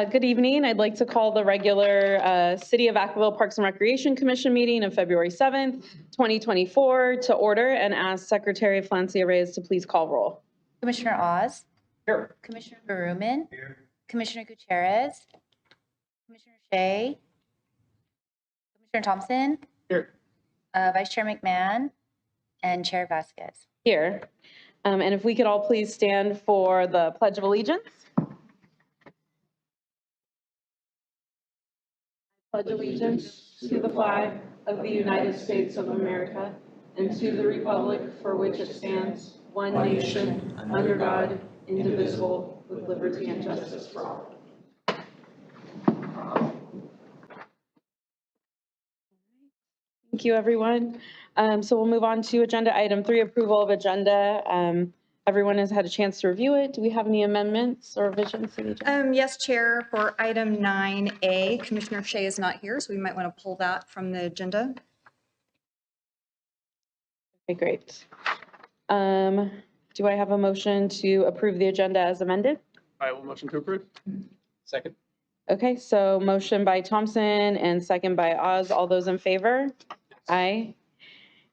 Good evening. I'd like to call the regular City of Vacaville Parks and Recreation Commission meeting of February 7th, 2024 to order and ask Secretary Flancia Reyes to please call roll. Commissioner Oz. Here. Commissioner Berumen. Here. Commissioner Gutierrez. Commissioner Shea. Commissioner Thompson. Here. Vice Chair McMahon. And Chair Vasquez. Here. And if we could all please stand for the Pledge of Allegiance. Pledge allegiance to the flag of the United States of America and to the republic for which it stands, one nation, under God, indivisible, with liberty and justice for all. Thank you, everyone. So we'll move on to agenda item 3, approval of agenda. Everyone has had a chance to review it. Do we have any amendments or revisions to the agenda? Yes, Chair, for item 9A, Commissioner Shea is not here, so we might want to pull that from the agenda. Okay, great. Do I have a motion to approve the agenda as amended? I will motion to approve. Second. Okay, so motion by Thompson and second by Oz. All those in favor? Aye.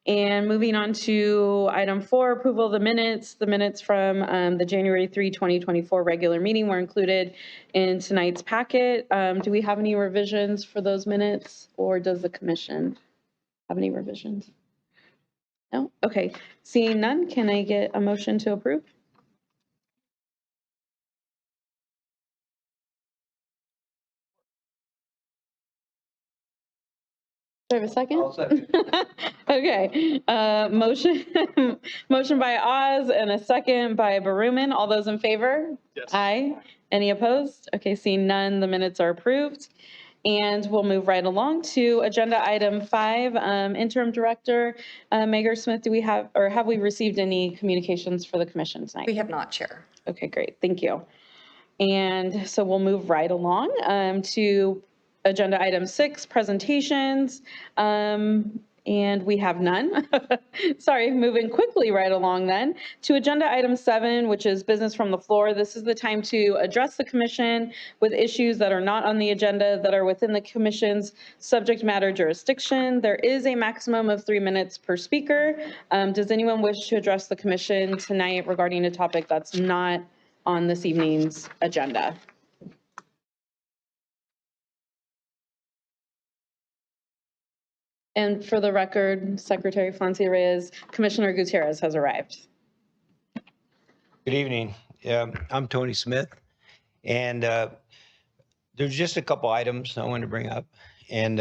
And moving on to item 4, approval of the minutes. The minutes from the January 3, 2024 regular meeting were included in tonight's packet. Do we have any revisions for those minutes, or does the commission have any revisions? No? Okay. Seeing none, can I get a motion to approve? Do I have a second? I'll second. Okay. Motion by Oz and a second by Berumen. All those in favor? Yes. Aye. Any opposed? Okay, seeing none, the minutes are approved. And we'll move right along to agenda item 5, interim director, Megan Smith, do we have, or have we received any communications for the commission tonight? We have not, Chair. Okay, great. Thank you. And so we'll move right along to agenda item 6, presentations. And we have none. Sorry, moving quickly right along then to agenda item 7, which is business from the floor. This is the time to address the commission with issues that are not on the agenda that are within the commission's subject matter jurisdiction. There is a maximum of 3 minutes per speaker. Does anyone wish to address the commission tonight regarding a topic that's not on this evening's agenda? And for the record, Secretary Flancia Reyes, Commissioner Gutierrez has arrived. Good evening. I'm Tony Smith, and there's just a couple items I wanted to bring up. And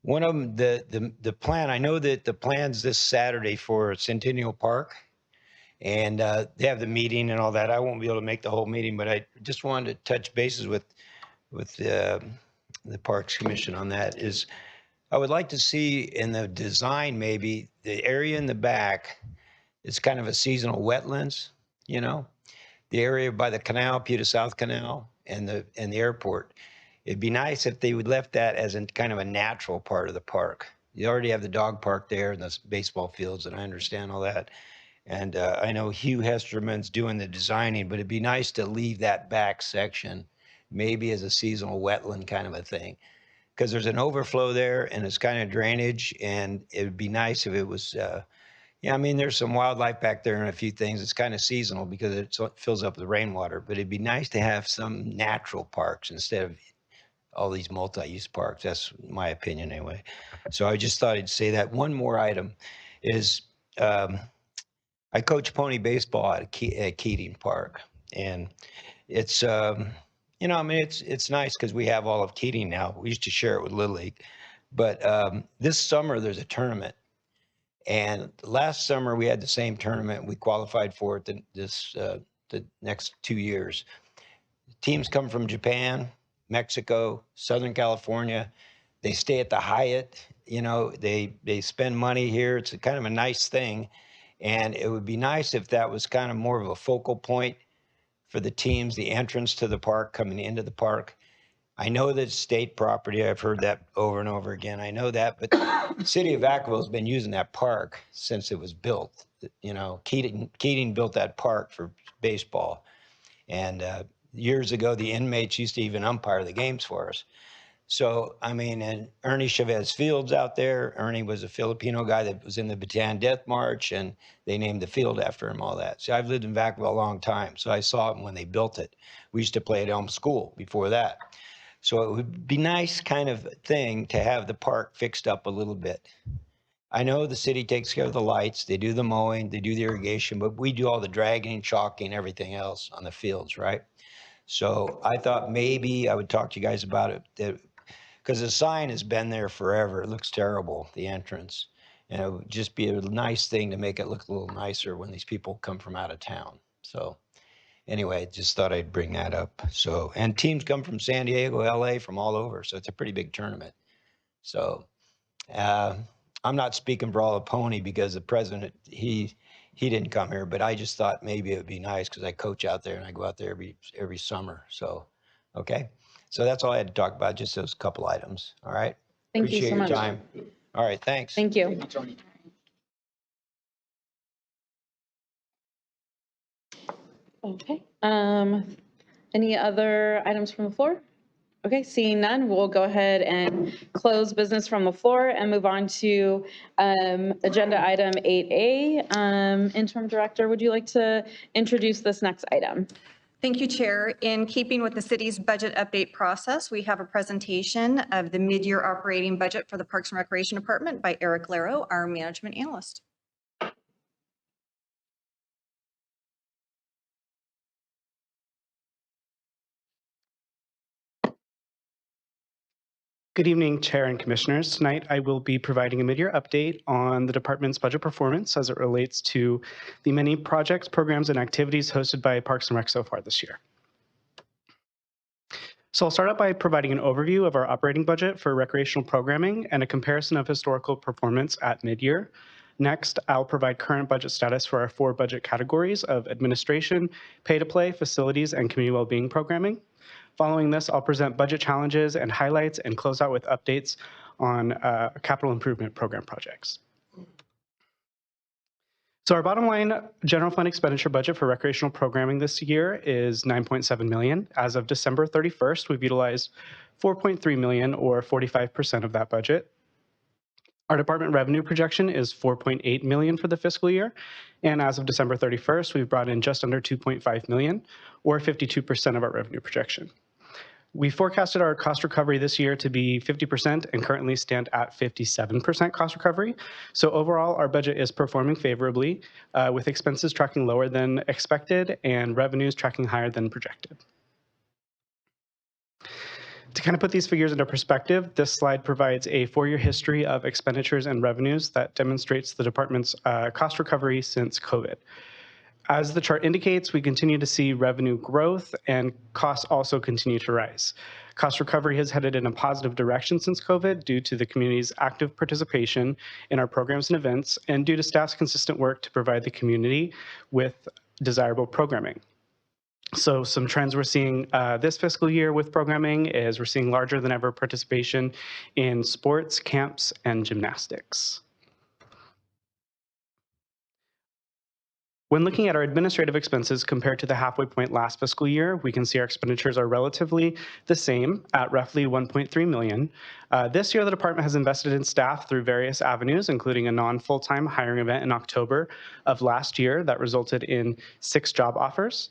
one of them, the plan, I know that the plan's this Saturday for Centennial Park, and they have the meeting and all that. I won't be able to make the whole meeting, but I just wanted to touch bases with the Parks Commission on that. Is I would like to see in the design, maybe the area in the back is kind of a seasonal wetlands, you know, the area by the canal, Puget South Canal and the airport. It'd be nice if they would left that as a kind of a natural part of the park. You already have the dog park there and the baseball fields, and I understand all that. And I know Hugh Hesterman's doing the designing, but it'd be nice to leave that back section maybe as a seasonal wetland kind of a thing. Because there's an overflow there and it's kind of drainage, and it would be nice if it was, yeah, I mean, there's some wildlife back there and a few things. It's kind of seasonal because it fills up with rainwater, but it'd be nice to have some natural parks instead of all these multi-use parks. That's my opinion anyway. So I just thought I'd say that. One more item is I coach pony baseball at Keating Park, and it's, you know, I mean, it's nice because we have all of Keating now. We used to share it with Little League. But this summer, there's a tournament. And last summer, we had the same tournament. We qualified for it the next 2 years. Teams come from Japan, Mexico, Southern California. They stay at the Hyatt. You know, they spend money here. It's a kind of a nice thing. And it would be nice if that was kind of more of a focal point for the teams, the entrance to the park, coming into the park. I know that it's state property. I've heard that over and over again. I know that, but the city of Vacaville has been using that park since it was built. You know, Keating built that park for baseball. And years ago, the inmates used to even umpire the games for us. So, I mean, and Ernie Chavez Field's out there. Ernie was a Filipino guy that was in the Bataan Death March, and they named the field after him, all that. So I've lived in Vacaville a long time, so I saw it when they built it. We used to play at Elm School before that. So it would be nice kind of thing to have the park fixed up a little bit. I know the city takes care of the lights, they do the mowing, they do the irrigation, but we do all the dragging, chalking, everything else on the fields, right? So I thought maybe I would talk to you guys about it, because the sign has been there forever. It looks terrible, the entrance. And it would just be a nice thing to make it look a little nicer when these people come from out of town. So anyway, just thought I'd bring that up. So, and teams come from San Diego, LA, from all over. So it's a pretty big tournament. So I'm not speaking for all of Pony because the president, he didn't come here, but I just thought maybe it would be nice because I coach out there and I go out there every summer. So, okay. So that's all I had to talk about, just those couple items. All right. Thank you Appreciate so your much. time. All right. Thanks. Thank you. Thank you, Tony. Okay. Any other items from the floor? Okay, seeing none, we'll go ahead and close business from the floor and move on to agenda item 8A. Interim Director, would you like to introduce this next item? Thank you, Chair. In keeping with the city's budget update process, we have a presentation of the mid-year operating budget for the Parks and Recreation Department by Eric Laro, our management analyst. Good evening, Chair and Commissioners. Tonight, I will be providing a mid-year update on the department's budget performance as it relates to the many projects, programs, and activities hosted by Parks and Rec so far this year. So I'll start out by providing an overview of our operating budget for recreational programming and a comparison of historical performance at mid-year. Next, I'll provide current budget status for our 4 budget categories of administration, pay-to-play, facilities, and community well-being programming. Following this, I'll present budget challenges and highlights and close out with updates on capital improvement program projects. So our bottom line general fund expenditure budget for recreational programming this year is $9.7 million. As of December 31st, we've utilized $4.3 million, or 45% of that budget. Our department revenue projection is $4.8 million for the fiscal year. And as of December 31st, we've brought in just under $2.5 million, or 52% of our revenue projection. We forecasted our cost recovery this year to be 50% and currently stand at 57% cost recovery. So overall, our budget is performing favorably, with expenses tracking lower than expected and revenues tracking higher than projected. To kind of put these figures into perspective, this slide provides a 4-year history of expenditures and revenues that demonstrates the department's cost recovery since COVID. As the chart indicates, we continue to see revenue growth and costs also continue to rise. Cost recovery has headed in a positive direction since COVID due to the community's active participation in our programs and events and due to staff's consistent work to provide the community with desirable programming. So some trends we're seeing this fiscal year with programming is we're seeing larger than ever participation in sports, camps, and gymnastics. When looking at our administrative expenses compared to the halfway point last fiscal year, we can see our expenditures are relatively the same at roughly $1.3 million. This year, the department has invested in staff through various avenues, including a non-full-time hiring event in October of last year that resulted in 6 job offers.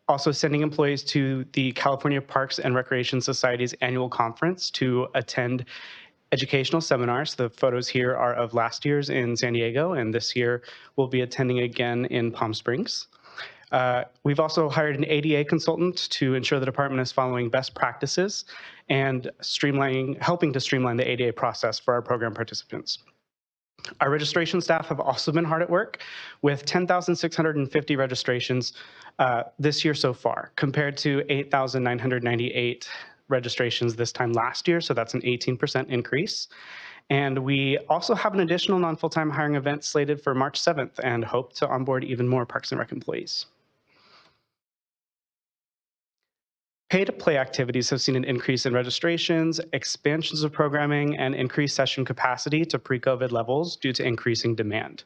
Also sending employees to the California Parks and Recreation Society's annual conference to attend educational seminars. The photos here are of last year's in San Diego, and this year we'll be attending again in Palm Springs. We've also hired an ADA consultant to ensure the department is following best practices and helping to streamline the ADA process for our program participants. Our registration staff have also been hard at work with 10,650 registrations this year so far, compared to 8,998 registrations this time last year, so that's an 18% increase. And we also have an additional non-full-time hiring event slated for March 7th and hope to onboard even more Parks and Rec employees. Pay-to-play activities have seen an increase in registrations, expansions of programming, and increased session capacity to pre-COVID levels due to increasing demand.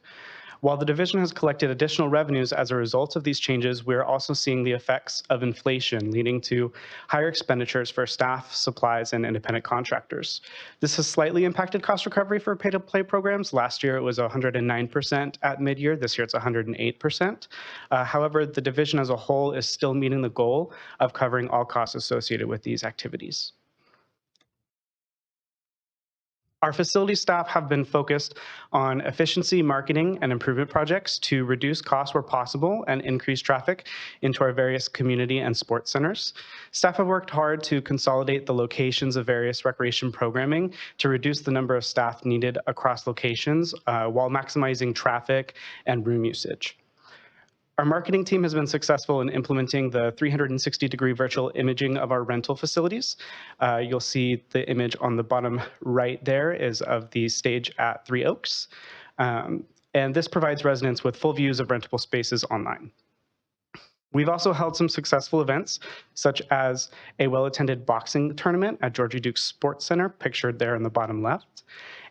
While the division has collected additional revenues as a result of these changes, we're also seeing the effects of inflation leading to higher expenditures for staff, supplies, and independent contractors. This has slightly impacted cost recovery for pay-to-play programs. Last year, it was 109% at mid-year. This year, it's 108%. However, the division as a whole is still meeting the goal of covering all costs associated with these activities. Our facility staff have been focused on efficiency, marketing, and improvement projects to reduce costs where possible and increase traffic into our various community and sports centers. Staff have worked hard to consolidate the locations of various recreation programming to reduce the number of staff needed across locations while maximizing traffic and room usage. Our marketing team has been successful in implementing the 360-degree virtual imaging of our rental facilities. You'll see the image on the bottom right there is of the stage at Three Oaks. And this provides residents with full views of rentable spaces online. We've also held some successful events, such as a well-attended boxing tournament at Georgia Duke Sports Center, pictured there in the bottom left,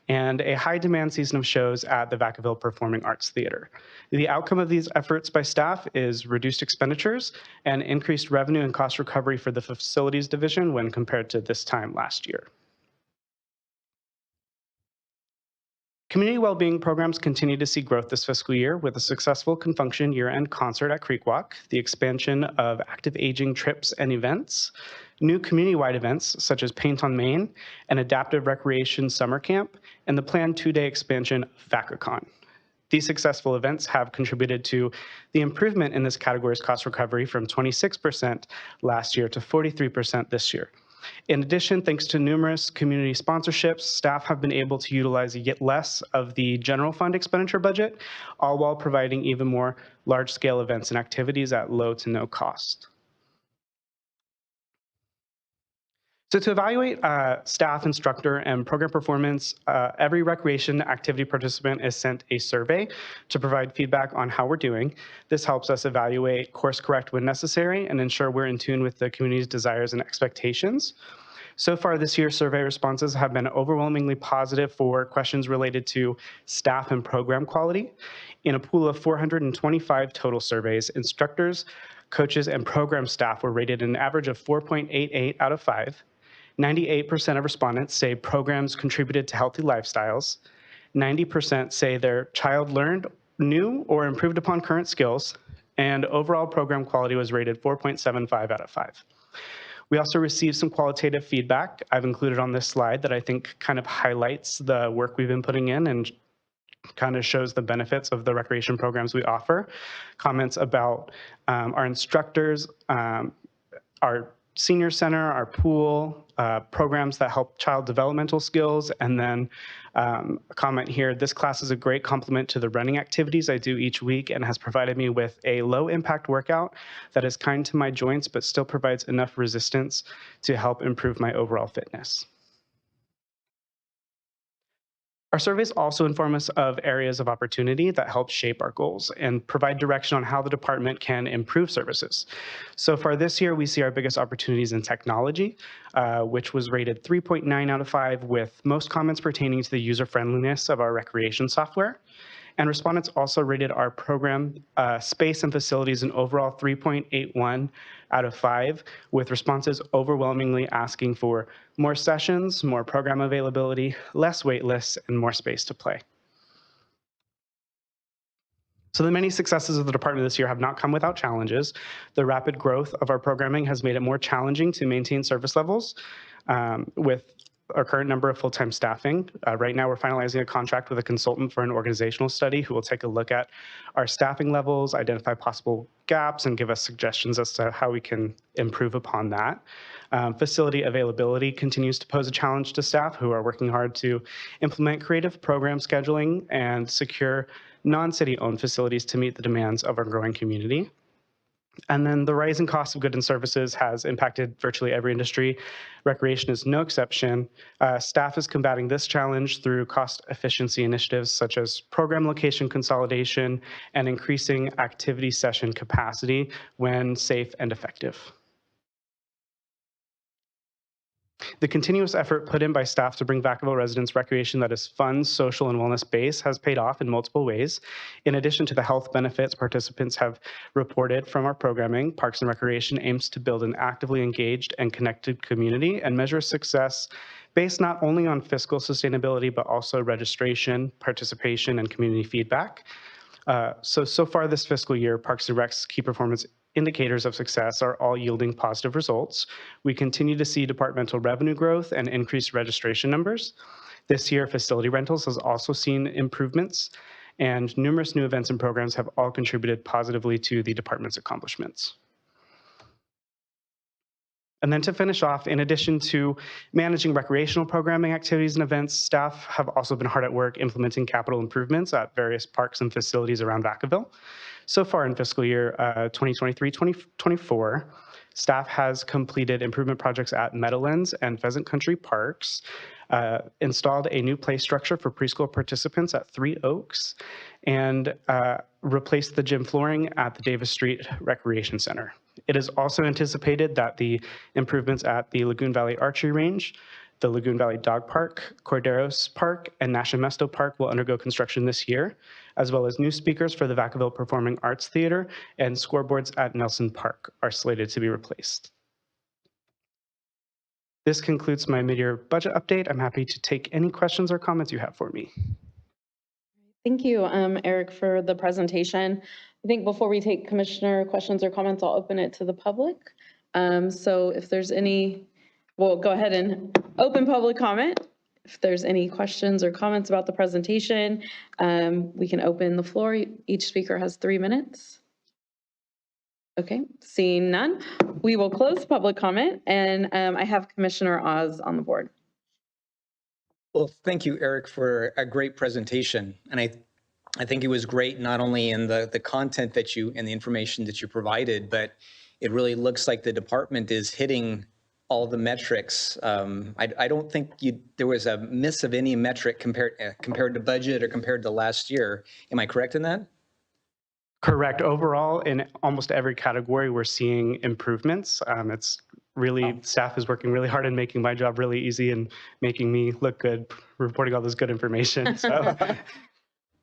and a high-demand season of shows at the Vacaville Performing Arts Theater. The outcome of these efforts by staff is reduced expenditures and increased revenue and cost recovery for the facilities division when compared to this time last year. Community well-being programs continue to see growth this fiscal year with a successful Confunction year-end concert at Creekwalk, the expansion of active aging trips and events, new community-wide events such as Paint on Main, and Adaptive Recreation Summer Camp, and the planned 2-day expansion of VacaCon. These successful events have contributed to the improvement in this category's cost recovery from 26% last year to 43% this year. In addition, thanks to numerous community sponsorships, staff have been able to utilize yet less of the general fund expenditure budget, all while providing even more large-scale events and activities at low to no cost. So to evaluate staff, instructor, and program performance, every recreation activity participant is sent a survey to provide feedback on how we're doing. This helps us evaluate, course correct when necessary, and ensure we're in tune with the community's desires and expectations. So far this year, survey responses have been overwhelmingly positive for questions related to staff and program quality. In a pool of 425 total surveys, instructors, coaches, and program staff were rated an average of 4.88 out of 5. 98% of respondents say programs contributed to healthy lifestyles. 90% say their child learned new or improved upon current skills. And overall program quality was rated 4.75 out of 5. We also received some qualitative feedback I've included on this slide that I think kind of highlights the work we've been putting in and kind of shows the benefits of the recreation programs we offer. Comments about our instructors, our senior center, our pool, programs that help child developmental skills, and then a comment here, this class is a great complement to the running activities I do each week and has provided me with a low impact workout that is kind to my joints but still provides enough resistance to help improve my overall fitness. Our surveys also inform us of areas of opportunity that help shape our goals and provide direction on how the department can improve services. So far this year, we see our biggest opportunities in technology, which was rated 3.9 out of 5, with most comments pertaining to the user-friendliness of our recreation software. And respondents also rated our program space and facilities an overall 3.81 out of 5, with responses overwhelmingly asking for more sessions, more program availability, less wait lists, and more space to play. So the many successes of the department this year have not come without challenges. The rapid growth of our programming has made it more challenging to maintain service levels with our current number of full-time staffing. Right now, we're finalizing a contract with a consultant for an organizational study who will take a look at our staffing levels, identify possible gaps, and give us suggestions as to how we can improve upon that. Facility availability continues to pose a challenge to staff who are working hard to implement creative program scheduling and secure non-city-owned facilities to meet the demands of our growing community. And then the rising cost of goods and services has impacted virtually every industry. Recreation is no exception. Staff is combating this challenge through cost efficiency initiatives such as program location consolidation and increasing activity session capacity when safe and effective. The continuous effort put in by staff to bring Vacaville residents recreation that is fun, social, and wellness-based has paid off in multiple ways. In addition to the health benefits participants have reported from our programming, Parks and Recreation aims to build an actively engaged and connected community and measure success based not only on fiscal sustainability, but also registration, participation, and community feedback. So far this fiscal year, Parks and Rec's key performance indicators of success are all yielding positive results. We continue to see departmental revenue growth and increased registration numbers. This year, facility rentals has also seen improvements, and numerous new events and programs have all contributed positively to the department's accomplishments. And then to finish off, in addition to managing recreational programming activities and events, staff have also been hard at work implementing capital improvements at various parks and facilities around Vacaville. So far in fiscal year 2023-2024, staff has completed improvement projects at Meadowlands and Pheasant Country Parks, installed a new play structure for preschool participants at 3 Oaks, and replaced the gym flooring at the Davis Street Recreation Center. It is also anticipated that the improvements at the Lagoon Valley Archery Range, the Lagoon Valley Dog Park, Corderos Park, and Nascimesto Park will undergo construction this year, as well as new speakers for the Vacaville Performing Arts Theater and scoreboards at Nelson Park are slated to be replaced. This concludes my mid-year budget update. I'm happy to take any questions or comments you have for me. Thank you, Eric, for the presentation. I think before we take commissioner questions or comments, I'll open it to the public. So if there's any, we'll go ahead and open public comment. If there's any questions or comments about the presentation, we can open the floor. Each speaker has 3 minutes. Okay, seeing none, we will close public comment, and I have Commissioner Oz on the board. Well, thank you, Eric, for a great presentation. And I think it was great not only in the content that you and the information that you provided, but it really looks like the department is hitting all the metrics. I don't think there was a miss of any metric compared to budget or compared to last year. Am I correct in that? Correct. Overall, in almost every category, we're seeing improvements. It's really, staff is working really hard in making my job really easy and making me look good, reporting all this good information. So,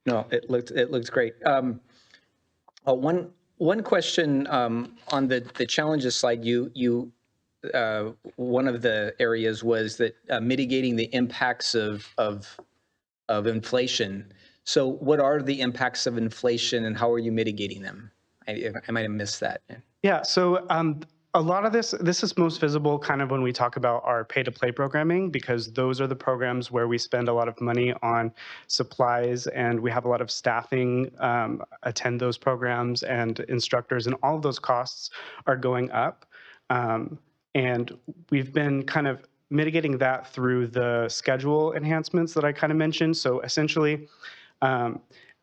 no, it looks great. One question on the challenges slide, one of the areas was that mitigating the impacts of inflation. So what are the impacts of inflation and how are you mitigating them? I might have missed that. yeah, so a lot of this is most visible kind of when we talk about our pay-to-play programming, because those are the programs where we spend a lot of money on supplies and we have a lot of staffing attend those programs and instructors, and all of those costs are going up. And we've been kind of mitigating that through the schedule enhancements that I kind of mentioned. So essentially,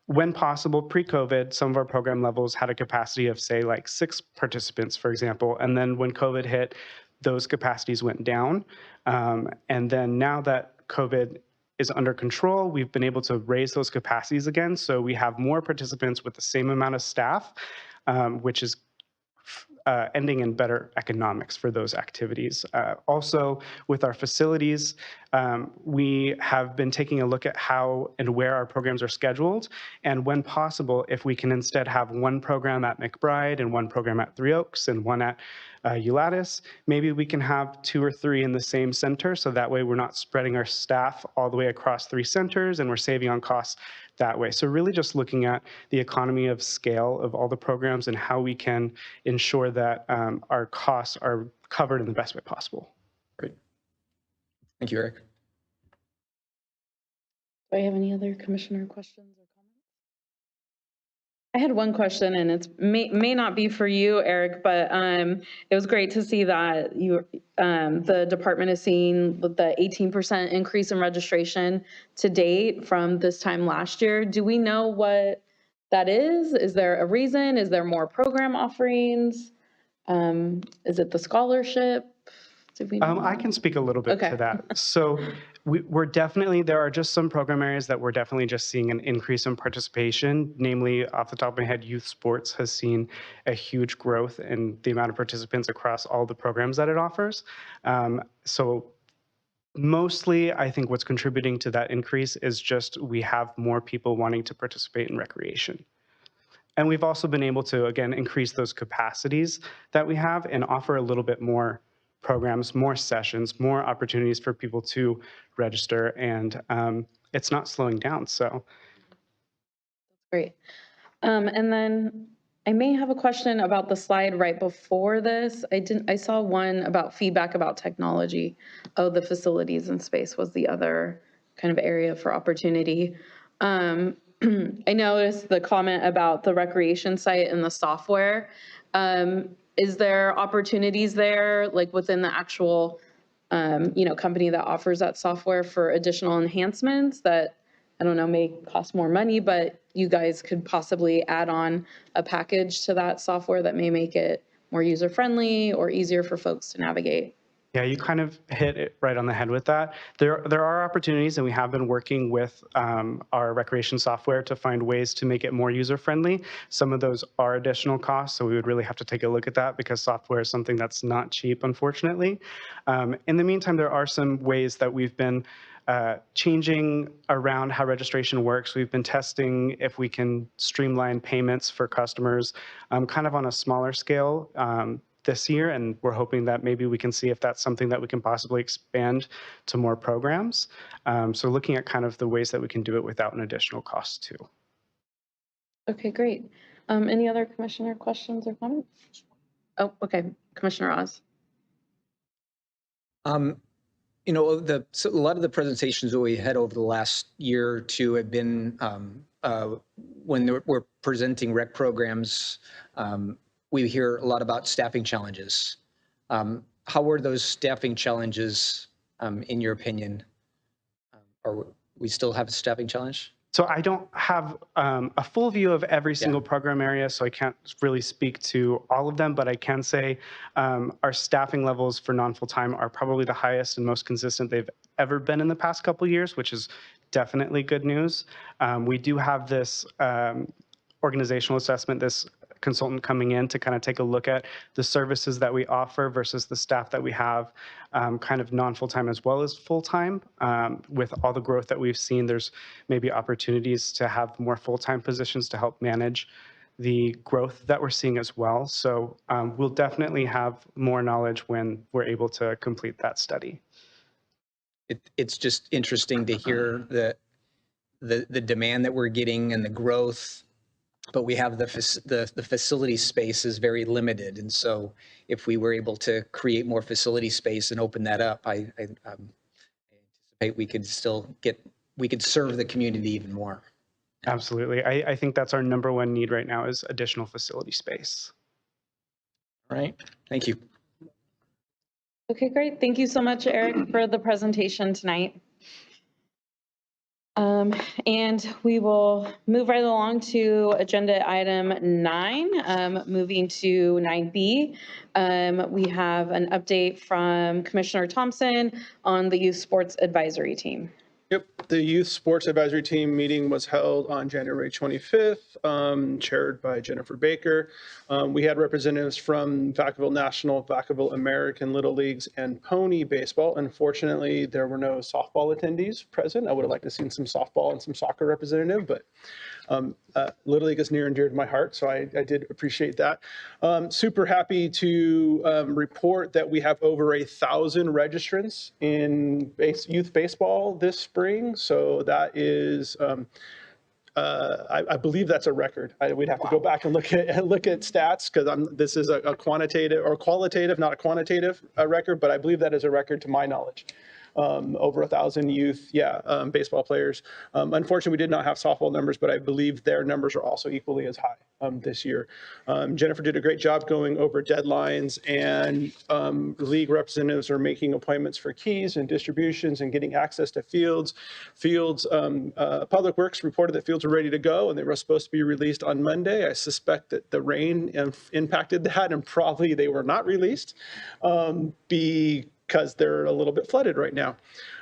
when possible, pre-COVID, some of our program levels had a capacity of, say, like 6 participants, for example. And then when COVID hit, those capacities went down. And then now that COVID is under control, we've been able to raise those capacities again. So we have more participants with the same amount of staff, which is ending in better economics for those activities. Also, with our facilities, we have been taking a look at how and where our programs are scheduled, and when possible, if we can instead have one program at McBride and one program at 3 Oaks and one at Ulatis, maybe we can have 2 or 3 in the same center, so that way we're not spreading our staff all the way across 3 centers and we're saving on costs that way. So really just looking at the economy of scale of all the programs and how we can ensure that our costs are covered in the best way possible. Great. Thank you, Eric. Do I have any other commissioner questions or comments? I had one question, and it may not be for you, Eric, but it was great to see that the department is seeing the 18% increase in registration to date from this time last year. Do we know what that is? Is there a reason? Is there more program offerings? Is it the scholarship? Did we know? I can speak a little bit to that. So there are just some program areas that we're definitely just seeing an increase in participation. Namely, off the top of my head, youth sports has seen a huge growth in the amount of participants across all the programs that it offers. So Mostly, I think what's contributing to that increase is just we have more people wanting to participate in recreation. And we've also been able to, again, increase those capacities that we have and offer a little bit more programs, more sessions, more opportunities for people to register, and it's not slowing down. So Great. And then I may have a question about the slide right before this. I saw one about feedback about technology. Oh, the facilities and space was the other kind of area for opportunity. I noticed the comment about the recreation site and the software. Is there opportunities there, like within the actual, company that offers that software for additional enhancements that, I don't know, may cost more money, but you guys could possibly add on a package to that software that may make it more user-friendly or easier for folks to navigate? yeah, you kind of hit it right on the head with that. There are opportunities, and we have been working with our recreation software to find ways to make it more user-friendly. Some of those are additional costs, so we would really have to take a look at that because software is something that's not cheap, unfortunately. In the meantime, there are some ways that we've been changing around how registration works. We've been testing if we can streamline payments for customers kind of on a smaller scale this year, and we're hoping that maybe we can see if that's something that we can possibly expand to more programs. So looking at kind of the ways that we can do it without an additional cost too. Okay, great. Any other commissioner questions or comments? Oh, okay, Commissioner Oz. So a lot of the presentations that we had over the last year or two have been when we're presenting rec programs. We hear a lot about staffing challenges. How were those staffing challenges, in your opinion? Or we still have a staffing challenge? So I don't have a full view of every single program area, so I can't really speak to all of them, but I can say our staffing levels for non-full-time are probably the highest and most consistent they've ever been in the past couple of years, which is definitely good news. We do have this organizational assessment, this consultant coming in to kind of take a look at the services that we offer versus the staff that we have, kind of non-full-time as well as full-time. With all the growth that we've seen, there's maybe opportunities to have more full-time positions to help manage the growth that we're seeing as well. So we'll definitely have more knowledge when we're able to complete that study. It's just interesting to hear the demand that we're getting and the growth, but we have the facility space is very limited. And so if we were able to create more facility space and open that up, I anticipate we could serve the community even more. Absolutely. I think that's our number one need right now is additional facility space. All right. Thank you. Okay, great. Thank you so much, Eric, for the presentation tonight. And we will move right along to agenda item 9, moving to 9B. We have an update from Commissioner Thompson on the Youth Sports Advisory Team. Yep, the Youth Sports Advisory Team meeting was held on January 25th, chaired by Jennifer Baker. We had representatives from Vacaville National, Vacaville American Little Leagues, and Pony Baseball. Unfortunately, there were no softball attendees present. I would have liked to have seen some softball and some soccer representative, but Little League is near and dear to my heart, so I did appreciate that. Super happy to report that we have over 1,000 registrants in youth baseball this spring. So that is, I believe that's a record. We'd have to go back and look at stats because this is a quantitative or qualitative, not a quantitative record, but I believe that is a record to my knowledge. Over 1,000 youth, baseball players. Unfortunately, we did not have softball numbers, but I believe their numbers are also equally as high this year. Jennifer did a great job going over deadlines, and league representatives are making appointments for keys and distributions and getting access to fields. Public Works reported that fields were ready to go, and they were supposed to be released on Monday. I suspect that the rain impacted that, and probably they were not released because they're a little bit flooded right now.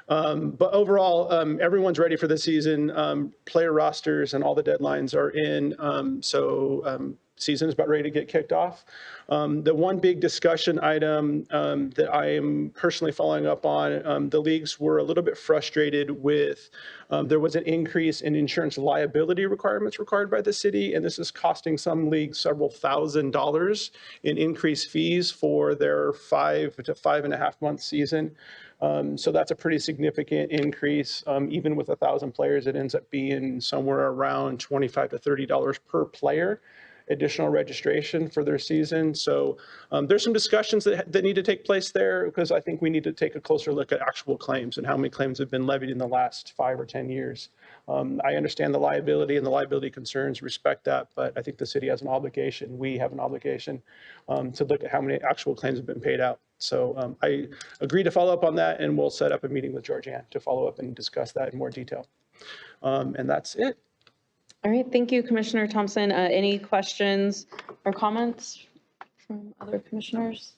But overall, everyone's ready for the season. Player rosters and all the deadlines are in. So season is about ready to get kicked off. The one big discussion item that I am personally following up on, the leagues were a little bit frustrated with, there was an increase in insurance liability requirements required by the city, and this is costing some leagues several $1,000s in increased fees for their 5 to 5.5 month season. So that's a pretty significant increase. Even with 1,000 players, it ends up being somewhere around $25 to $30 per player additional registration for their season. So there's some discussions that need to take place there, because I think we need to take a closer look at actual claims and how many claims have been levied in the last 5 or 10 years. I understand the liability and the liability concerns, respect that, but I think the city has an obligation, we have an obligation to look at how many actual claims have been paid out. So I agree to follow up on that, and we'll set up a meeting with Georgianne to follow up and discuss that in more detail. And that's it. All right, thank you, Commissioner Thompson. Any questions or comments from other commissioners?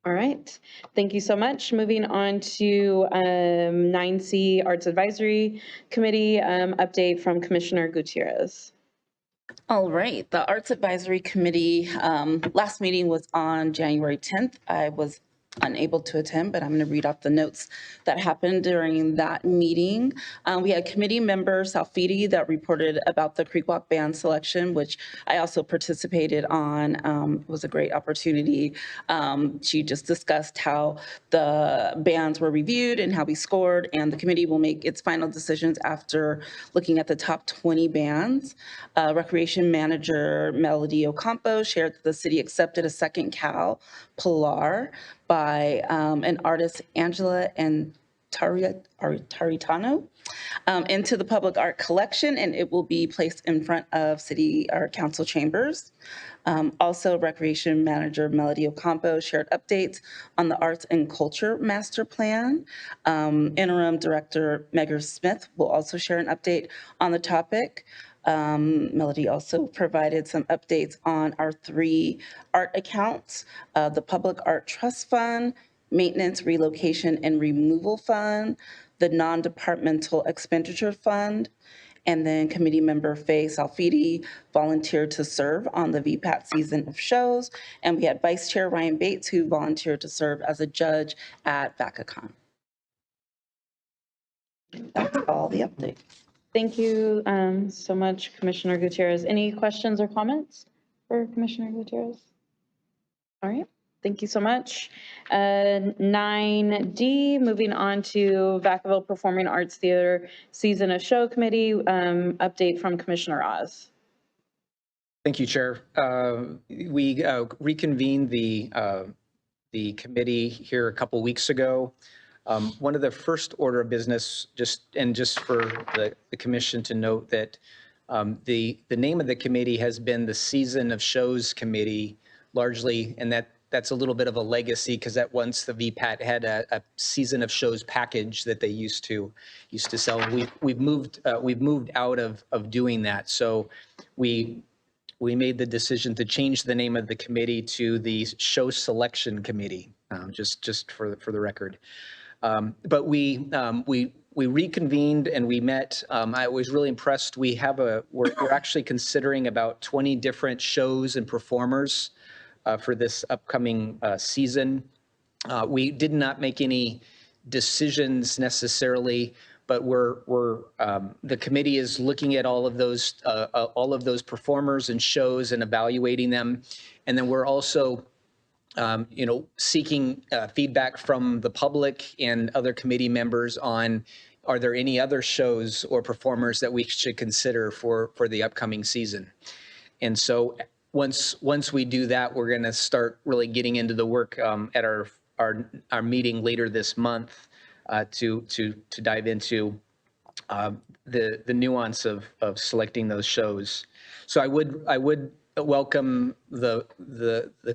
All right, thank you so much. Moving on to 9C Arts Advisory Committee, update from Commissioner Gutierrez. All right, the Arts Advisory Committee last meeting was on January 10th. I was unable to attend, but I'm going to read off the notes that happened during that meeting. We had committee member Salfidi that reported about the Creek Walk band selection, which I also participated on. It was a great opportunity. She just discussed how the bands were reviewed and how we scored, and the committee will make its final decisions after looking at the top 20 bands. Recreation Manager Melody Ocampo shared that the city accepted a second Cal Pilar by an artist, Angela and Taritano, into the public art collection, and it will be placed in front of city or council chambers. Also, Recreation Manager Melody Ocampo shared updates on the Arts and Culture Master Plan. Interim Director Megar Smith will also share an update on the topic. Melody also provided some updates on our 3 art accounts, the Public Art Trust Fund, Maintenance, Relocation, and Removal Fund, the Non-Departmental Expenditure Fund, and then committee member Faye Salfidi volunteered to serve on the VPAT season of shows, and we had Vice Chair Ryan Bates, who volunteered to serve as a judge at VacaCon. That's all the updates. Thank you so much, Commissioner Gutierrez. Any questions or comments for Commissioner Gutierrez? All right, thank you so much. 9D, moving on to Vacaville Performing Arts Theater Season of Show Committee, update from Commissioner Oz. Thank you, Chair. We reconvened the committee here a couple weeks ago. One of the first order of business, just for the commission to note that the name of the committee has been the Season of Shows Committee largely, and that's a little bit of a legacy, because at once the VPAT had a Season of Shows package that they used to sell. We've moved out of doing that, so we made the decision to change the name of the committee to the Show Selection Committee, just for the record. But we reconvened and we met. I was really impressed. We're actually considering about 20 different shows and performers for this upcoming season. We did not make any decisions necessarily, but the committee is looking at all of those performers and shows and evaluating them, and then we're also seeking feedback from the public and other committee members on, are there any other shows or performers that we should consider for the upcoming season? And so once we do that, we're going to start really getting into the work at our meeting later this month to dive into the nuance of selecting those shows. So I would welcome the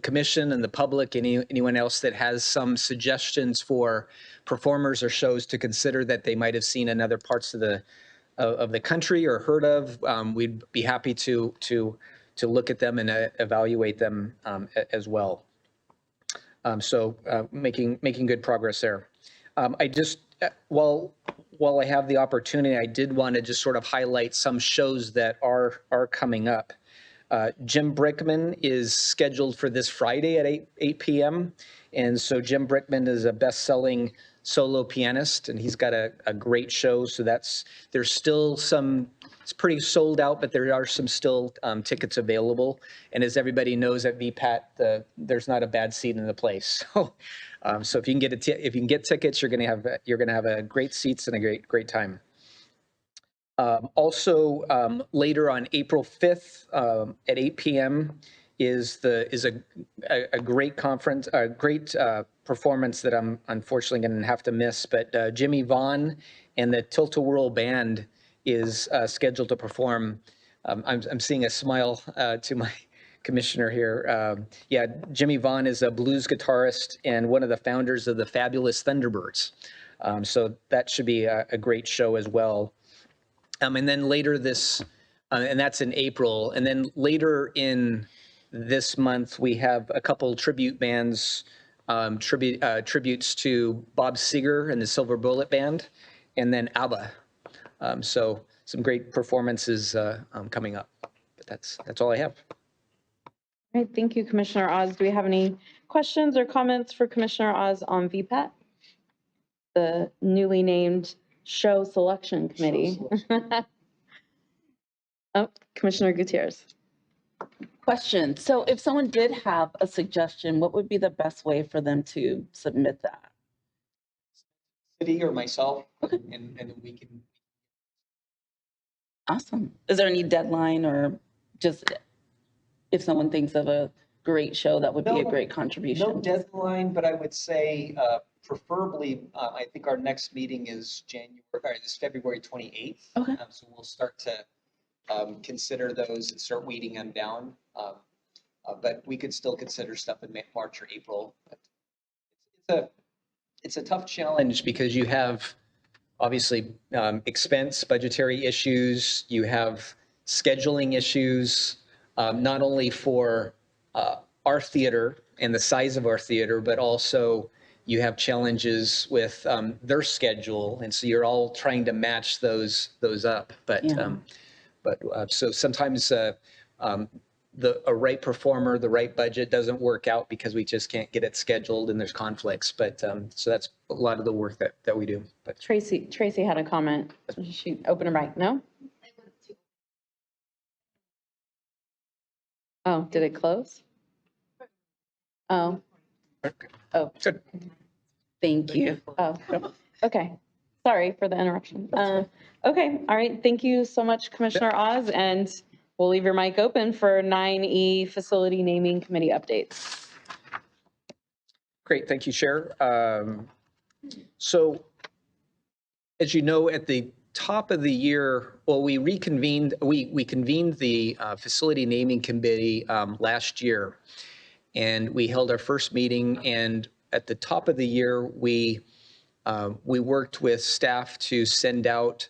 commission and the public, anyone else that has some suggestions for performers or shows to consider that they might have seen in other parts of the country or heard of. We'd be happy to look at them and evaluate them as well. So making good progress there. I just while I have the opportunity, I did want to just sort of highlight some shows that are coming up. Jim Brickman is scheduled for this Friday at 8 p.m. And so Jim Brickman is a best-selling solo pianist, and he's got a great show. So there's still some, it's pretty sold out, but there are some still tickets available. And as everybody knows at VPAT, there's not a bad seat in the place. So if you can get tickets, you're gonna have a great seats and a great time. Also, later on April 5th at 8 p.m. is a great conference, a great performance that I'm unfortunately going to have to miss. But Jimmy Vaughn and the Tilt-A-Whirl Band is scheduled to perform. I'm seeing a smile to my commissioner here. Yeah, Jimmy Vaughn is a blues guitarist and one of the founders of the Fabulous Thunderbirds. So that should be a great show as well. And then later and that's in April. And then later in this month, we have a couple tribute bands, tributes to Bob Seger and the Silver Bullet Band, and then ABBA. So some great performances coming up. But that's all I have. All right, thank you, Commissioner Oz. Do we have any questions or comments for Commissioner Oz on VPAT? The newly named Show Selection Committee. Oh, Commissioner Gutierrez. Question. So if someone did have a suggestion, what would be the best way for them to submit that? City or myself, Okay. and we can. Awesome. Is there any deadline, or just if someone thinks of a great show, that would be a great contribution? No deadline, but I would say preferably, I think our next meeting is February 28th. Okay. So we'll start to consider those and start weeding them down. But we could still consider stuff in March or April. But it's a tough challenge because you have obviously expense, budgetary issues, you have scheduling issues, not only for our theater and the size of our theater, but also you have challenges with their schedule. And so you're all trying to match those up. But Yeah. So sometimes a right performer, the right budget doesn't work out because we just can't get it scheduled and there's conflicts. But so that's a lot of the work that we do. But Tracy had a comment. She opened her mic. No? Oh, did it close? Oh. Oh, Good. Thank you. oh, okay. Sorry for the interruption. Okay, all right. Thank you so much, Commissioner Oz, and we'll leave your mic open for 9E Facility Naming Committee updates. Great, thank you, Chair. So as you know, at the top of the year, well, we convened the Facility Naming Committee last year, and we held our first meeting. And at the top of the year, we worked with staff to send out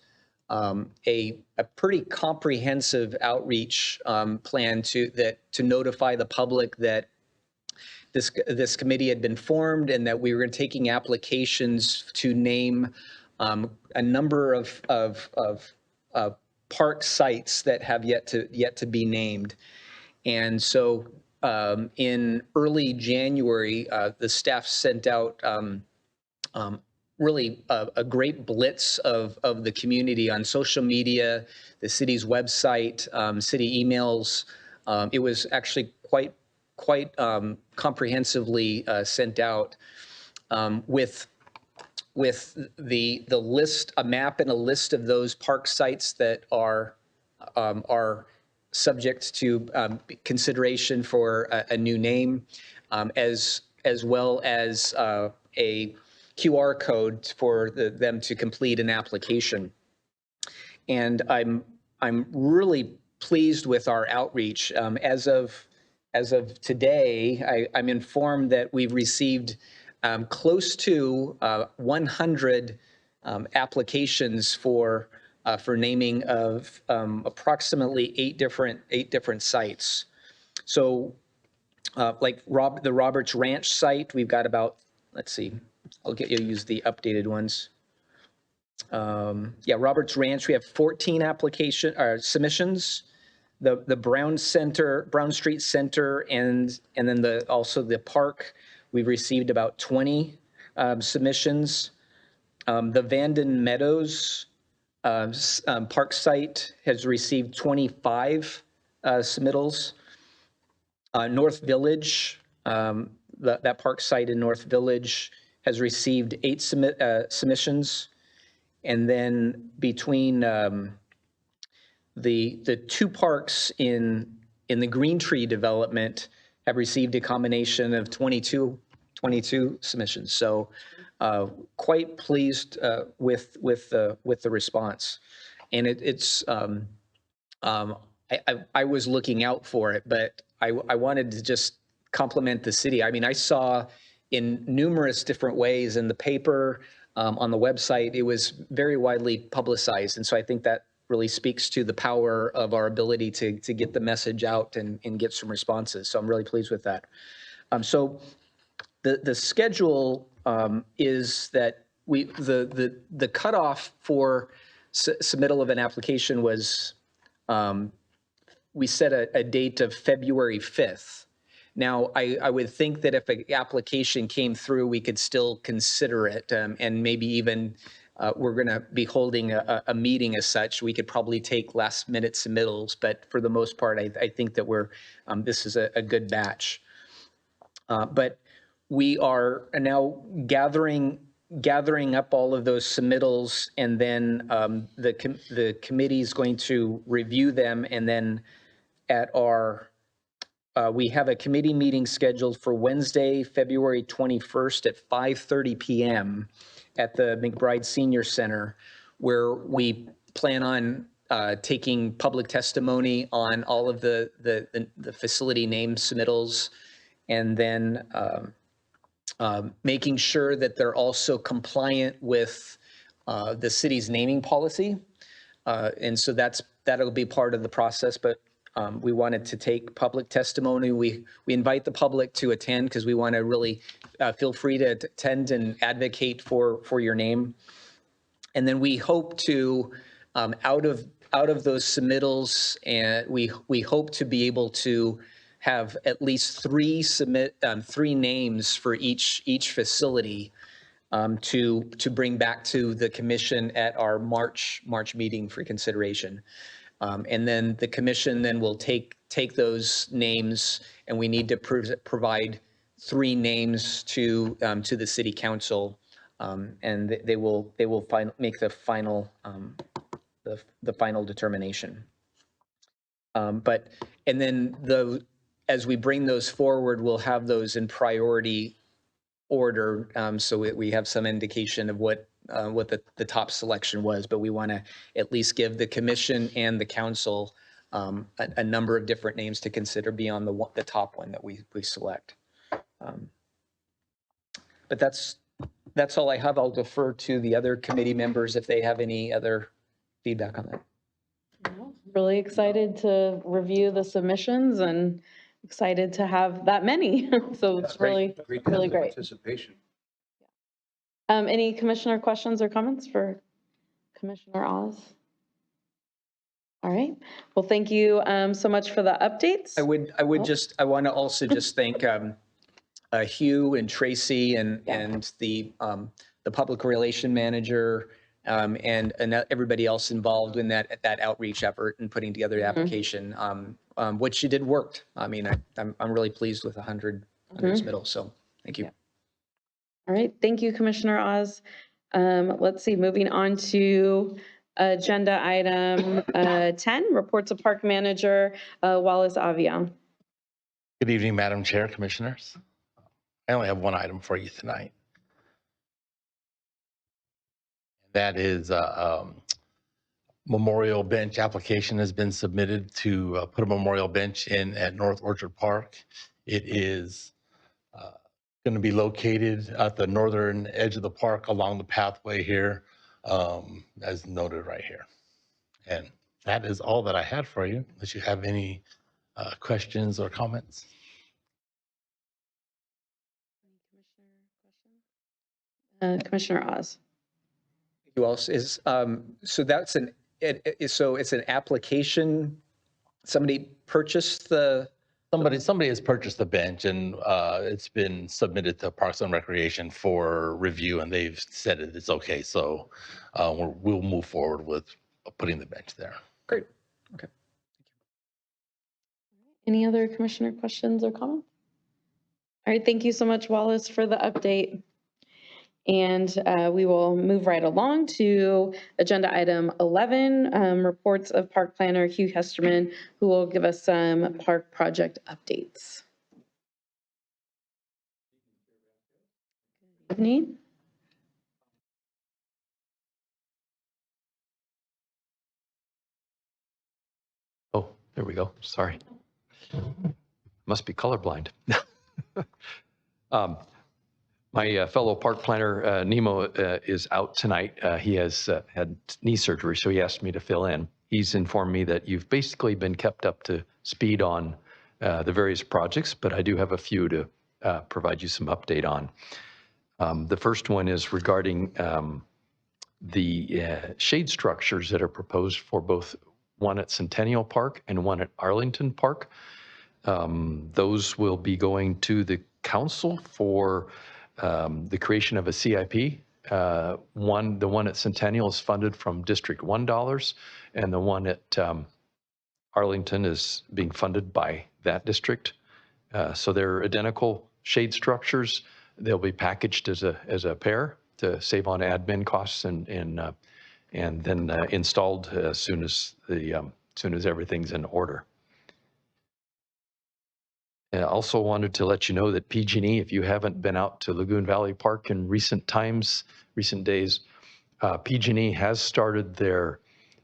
a pretty comprehensive outreach plan to notify the public that this committee had been formed and that we were taking applications to name a number of park sites that have yet to be named. And so in early January, the staff sent out really a great blitz of the community on social media, the city's website, city emails. It was actually quite comprehensively sent out with the list, a map and a list of those park sites that are subject to consideration for a new name, as well as a QR code for them to complete an application. And I'm really pleased with our outreach. As of today, I'm informed that we've received close to 100 applications for naming of approximately eight different sites. So like the Roberts Ranch site, we've got about, let's see, I'll get you to use the updated ones. Yeah, Roberts Ranch, we have 14 submissions. the Brown Street Center, and then also the park, we've received about 20 submissions. The Vanden Meadows park site has received 25 submittals. North Village, that park site in North Village has received 8 submissions. And then between the 2 parks in the Green Tree development have received a combination of 22 submissions. So quite pleased with the response. And I was looking out for it, but I wanted to just compliment the city. I mean, I saw in numerous different ways in the paper, on the website, it was very widely publicized. And so I think that really speaks to the power of our ability to get the message out and get some responses. So I'm really pleased with that. So the schedule is that the cutoff for submittal of an application was, we set a date of February 5th. Now, I would think that if an application came through, we could still consider it, and maybe even we're going to be holding a meeting as such. We could probably take last minute submittals, but for the most part, I think that this is a good batch. But we are now gathering up all of those submittals, and then the committee is going to review them, and then we have a committee meeting scheduled for Wednesday, February 21st at 5:30 p.m. at the McBride Senior Center, where we plan on taking public testimony on all of the facility name submittals, and then making sure that they're also compliant with the city's naming policy. And so that'll be part of the process, but we wanted to take public testimony. We invite the public to attend because we want to really feel free to attend and advocate for your name. And then we hope to, out of those submittals, and we hope to be able to have at least 3 names for each facility to bring back to the commission at our March meeting for consideration. And then the commission then will take those names, and we need to provide 3 names to the city council, and they will make the final determination. And then as we bring those forward, we'll have those in priority order, so we have some indication of what the top selection was, but we want to at least give the commission and the council a number of different names to consider beyond the top one that we select. But that's all I have. I'll defer to the other committee members if they have any other feedback on that. Really excited to review the submissions and excited to have that many. So it's really great. Participation. Any commissioner questions or comments for Commissioner Oz? All right. Well, thank you so much for the updates. I want to also just thank Hugh and Tracy and the public relation manager and everybody else involved in that outreach effort and putting together the application. What you did worked. I mean, I'm really pleased with 100 submittals. So thank you. All right. Thank you, Commissioner Oz. Let's see, moving on to agenda item 10, reports of Park Manager Wallace Avia. Good evening, Madam Chair, Commissioners. I only have one item for you tonight. That is memorial bench application has been submitted to put a memorial bench in at North Orchard Park. It is going to be located at the northern edge of the park along the pathway here, as noted right here. And that is all that I had for you, unless you have any questions or comments. Commissioner Oz. Who else is so it's an application somebody purchased the, Somebody has purchased the bench, and it's been submitted to Parks and Recreation for review, and they've said it's okay. So we'll move forward with putting the bench there. great, okay. Any other commissioner questions or comments? All right, thank you so much, Wallace, for the update. And we will move right along to agenda item 11, reports of Park Planner Hugh Hesterman, who will give us some park project updates. Good evening. Oh, there we go. Sorry. Must be colorblind. My fellow park planner, Nemo, is out tonight. He has had knee surgery, so he asked me to fill in. He's informed me that you've basically been kept up to speed on the various projects, but I do have a few to provide you some update on. The first one is regarding the shade structures that are proposed for both one at Centennial Park and one at Arlington Park. Those will be going to the council for the creation of a CIP. The one at Centennial is funded from District 1 dollars, and the one at Arlington is being funded by that district. So they're identical shade structures. They'll be packaged as a pair to save on admin costs, and then installed as soon as everything's in order. I also wanted to let you know that PG&E, if you haven't been out to Lagoon Valley Park in recent days, PG&E has started their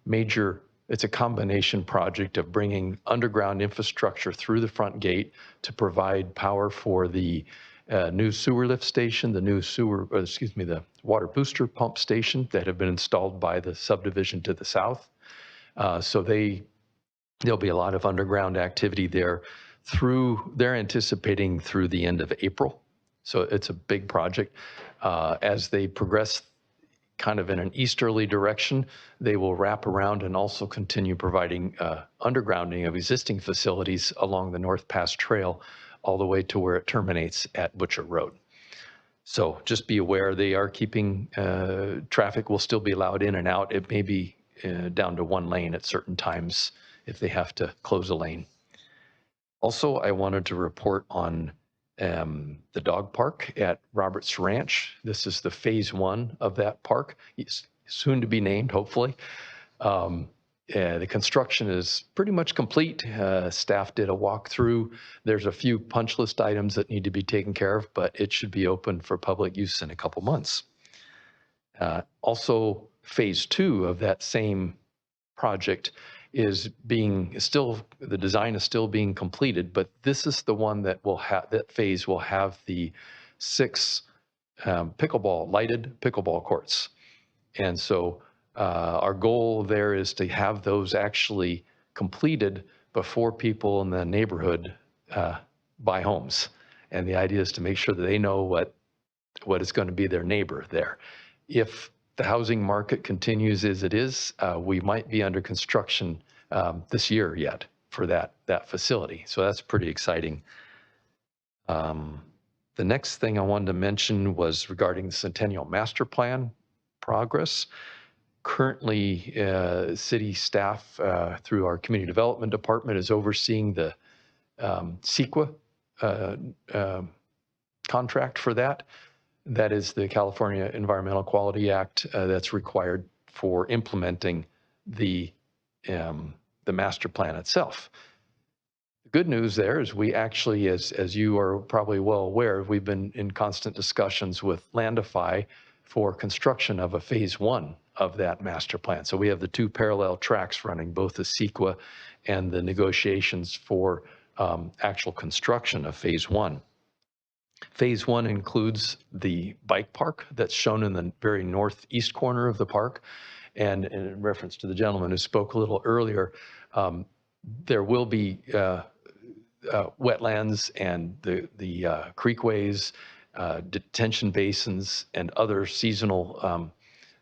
major, it's a combination project of bringing underground infrastructure through the front gate to provide power for the new sewer lift station, the water booster pump station that have been installed by the subdivision to the south. So there'll be a lot of underground activity there. They're anticipating through the end of April. So it's a big project. As they progress kind of in an easterly direction, they will wrap around and also continue providing undergrounding of existing facilities along the North Pass Trail all the way to where it terminates at Butcher Road. So just be aware, they are keeping, traffic will still be allowed in and out. It may be down to one lane at certain times if they have to close a lane. Also, I wanted to report on the dog park at Roberts Ranch. This is the phase 1 of that park. It's soon to be named, hopefully. The construction is pretty much complete. Staff did a walkthrough. There's a few punch list items that need to be taken care of, but it should be open for public use in a couple months. Also, phase 2 of that same project is the design is still being completed, but this is the one that that phase will have the 6 lighted pickleball courts. And so our goal there is to have those actually completed before people in the neighborhood buy homes. And the idea is to make sure that they know what is going to be their neighbor there. If the housing market continues as it is, we might be under construction this year yet for that facility. So that's pretty exciting. The next thing I wanted to mention was regarding the Centennial Master Plan progress. Currently, city staff through our Community Development Department is overseeing the CEQA contract for that. That is the California Environmental Quality Act that's required for implementing the master plan itself. The good news there is we actually, as you are probably well aware, we've been in constant discussions with Landify for construction of a phase 1 of that master plan. So we have the 2 parallel tracks running, both the CEQA and the negotiations for actual construction of phase 1. Phase 1 includes the bike park that's shown in the very northeast corner of the park. And in reference to the gentleman who spoke a little earlier, there will be wetlands and the creekways, detention basins, and other seasonal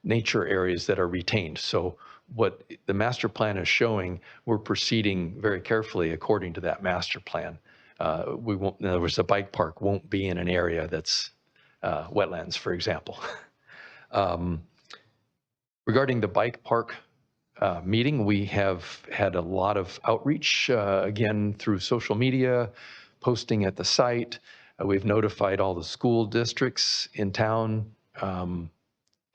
nature areas that are retained. So what the master plan is showing, we're proceeding very carefully according to that master plan. We won't, in other words, the bike park won't be in an area that's wetlands, for example. Regarding the bike park meeting, we have had a lot of outreach, again, through social media, posting at the site. We've notified all the school districts in town,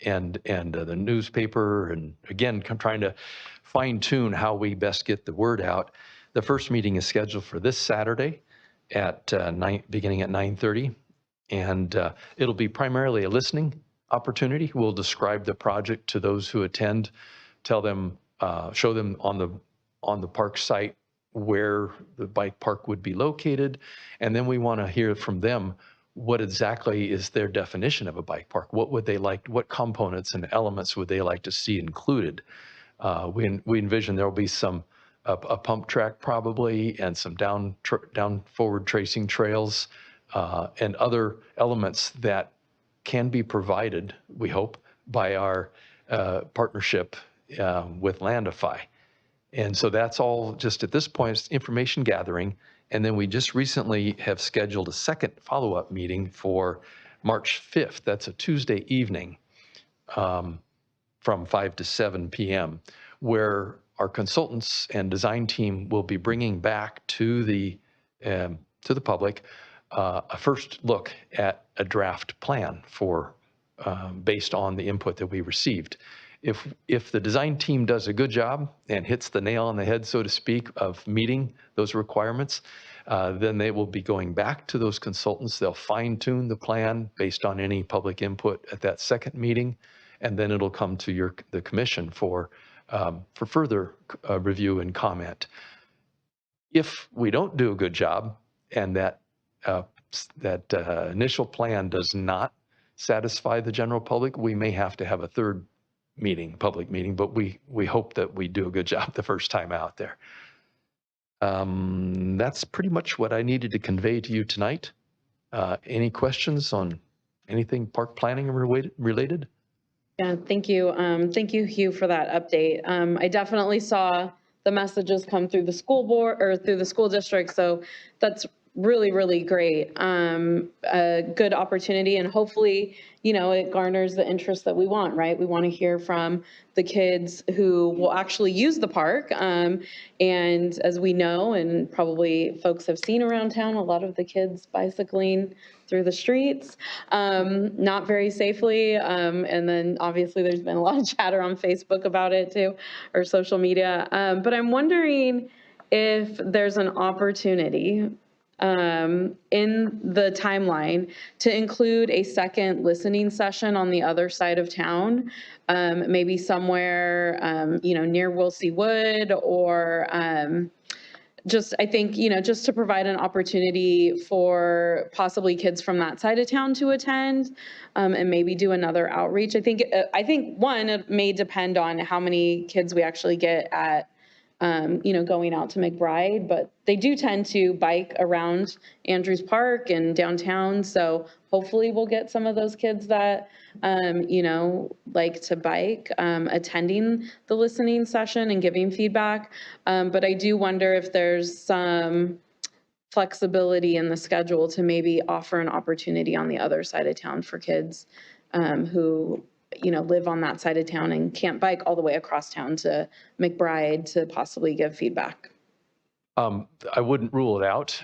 and the newspaper, and again, trying to fine tune how we best get the word out. The first meeting is scheduled for this Saturday at beginning at 9:30, and it'll be primarily a listening opportunity. We'll describe the project to those who attend, tell them, show them on the park site where the bike park would be located, and then we want to hear from them what exactly is their definition of a bike park. What would they like? What components and elements would they like to see included? We envision there will be a pump track probably, and some down forward tracing trails, and other elements that can be provided, we hope, by our partnership with Landify. And so that's all just at this point, it's information gathering. And then we just recently have scheduled a second follow-up meeting for March 5th. That's a Tuesday evening from 5 to 7 p.m., where our consultants and design team will be bringing back to the public a first look at a draft plan for based on the input that we received. If the design team does a good job and hits the nail on the head, so to speak, of meeting those requirements, then they will be going back to those consultants. They'll fine tune the plan based on any public input at that second meeting, and then it'll come to the commission for further review and comment. If we don't do a good job and that initial plan does not satisfy the general public, we may have to have a third public meeting, but we hope that we do a good job the first time out there. That's pretty much what I needed to convey to you tonight. Any questions on anything park planning related? Yeah, thank you. Thank you, Hugh, for that update. I definitely saw the messages come through the school board or through the school district, so that's really, really great. A good opportunity, and hopefully, it garners the interest that we want, right? We want to hear from the kids who will actually use the park. And as we know, and probably folks have seen around town, a lot of the kids bicycling through the streets, not very safely. And then obviously there's been a lot of chatter on Facebook about it too, or social media. But I'm wondering if there's an opportunity in the timeline to include a second listening session on the other side of town, maybe somewhere, near Wilsey Wood, or I think, just to provide an opportunity for possibly kids from that side of town to attend, and maybe do another outreach. I think one, it may depend on how many kids we actually get at going out to McBride, but they do tend to bike around Andrews Park and downtown. So hopefully we'll get some of those kids that, like to bike, attending the listening session and giving feedback. But I do wonder if there's some flexibility in the schedule to maybe offer an opportunity on the other side of town for kids who live on that side of town and can't bike all the way across town to McBride to possibly give feedback. I wouldn't rule it out.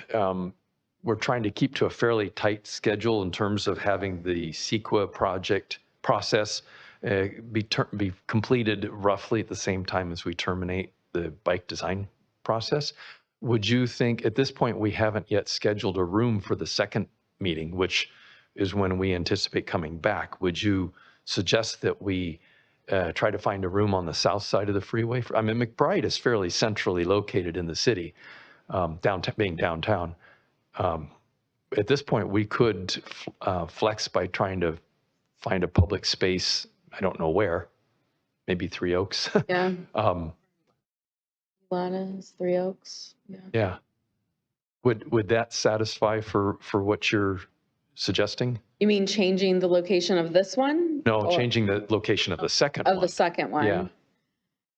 We're trying to keep to a fairly tight schedule in terms of having the CEQA project process be completed roughly at the same time as we terminate the bike design process. Would you think, at this point, we haven't yet scheduled a room for the second meeting, which is when we anticipate coming back. Would you suggest that we try to find a room on the south side of the freeway? McBride is fairly centrally located in the city, being downtown. At this point, we could flex by trying to find a public space, I don't know where, maybe Three Oaks. Yeah. Lattice, Three Oaks. Yeah. Yeah. Would that satisfy for what you're suggesting? You mean changing the location of this one? No, changing the location of the second one. Of the second one? Yeah.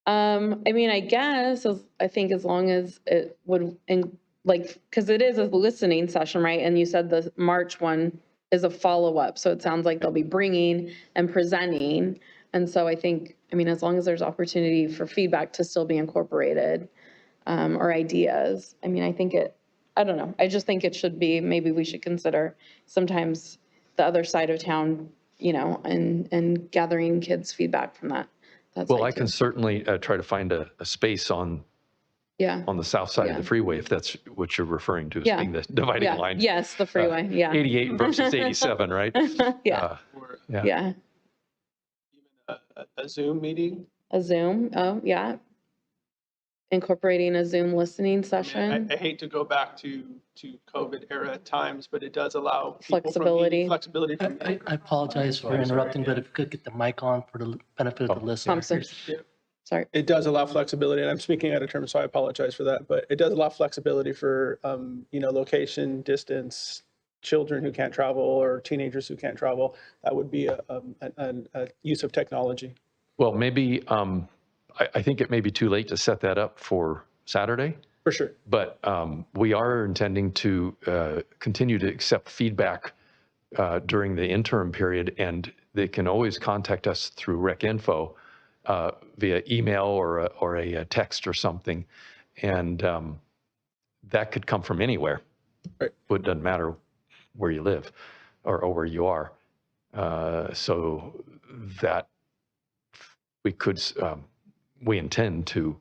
I mean, I guess, I think as long as it would, and like, because it is a listening session, right? And you said the March one is a follow-up, so it sounds like they'll be bringing and presenting. And so I think, I mean, as long as there's opportunity for feedback to still be incorporated, or ideas, I mean, I think I don't know, I just think it should be, maybe we should consider sometimes the other side of town, and gathering kids' feedback from that. Well, I can certainly try to find a space on Yeah. the south side of Yeah. the freeway, if that's what you're referring to as Yeah. being the dividing Yeah. line. Yes, the freeway. Yeah. 88 versus 87, right? Yeah. Or Yeah. Yeah. a Zoom meeting. A Zoom. Oh, yeah. Incorporating a Zoom listening I mean, session. I hate to go back to COVID era times, but it does allow people Flexibility. flexibility from. I apologize for interrupting, but if you could get the mic on for the benefit of the listeners. Thompson. Sorry. It does allow flexibility, and I'm speaking out of turn, so I apologize for that, but it does allow flexibility for, location, distance, children who can't travel or teenagers who can't travel. That would be a use of technology. Well, maybe, I think it may be too late to set that up for Saturday, For sure. but we are intending to continue to accept feedback during the interim period, and they can always contact us through Rec Info via email or a text or something, and that could come from anywhere. Right. It doesn't matter where you live or where you are. So that we could, we intend to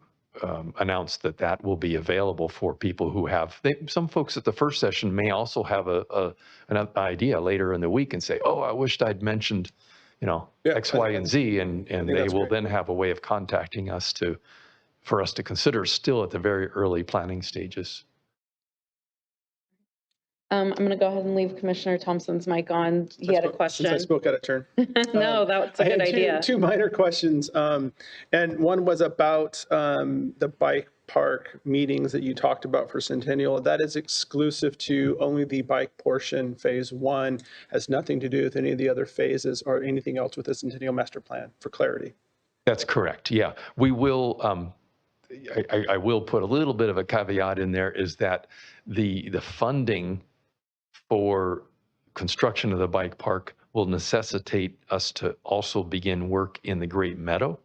announce that will be available for people who have, some folks at the first session may also have an idea later in the week and say, oh, I wished I'd mentioned, X, Y, and Z, and they will then have a way of contacting us for us to consider still at the very early planning stages. I'm going to go ahead and leave Commissioner Thompson's mic on. He had a question. Since I spoke out of turn. No, that's a I good had idea. two minor questions, and one was about the bike park meetings that you talked about for Centennial. That is exclusive to only the bike portion, phase one, has nothing to do with any of the other phases or anything else with the Centennial Master Plan, for clarity. That's correct, yeah. We will, I will put a little bit of a caveat in there, is that the funding for construction of the bike park will necessitate us to also begin work in the Great Meadow.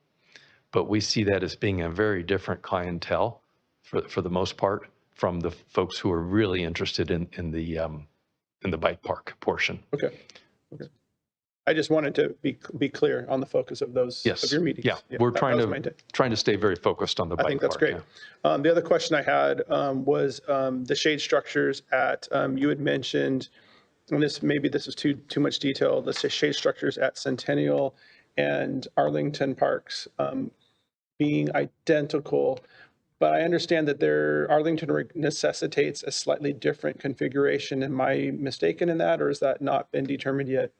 But we see that as being a very different clientele for the most part from the folks who are really interested in the bike park portion. Okay. I just wanted to be clear on the focus of those, of your meetings. Yeah, we're trying that was my to stay very focused on the bike park. I think that's great. Yeah. The other question I had was the shade structures at, you had mentioned, and maybe this is too much detail, the shade structures at Centennial and Arlington parks being identical, but I understand that Arlington necessitates a slightly different configuration. Am I mistaken in that, or has that not been determined yet?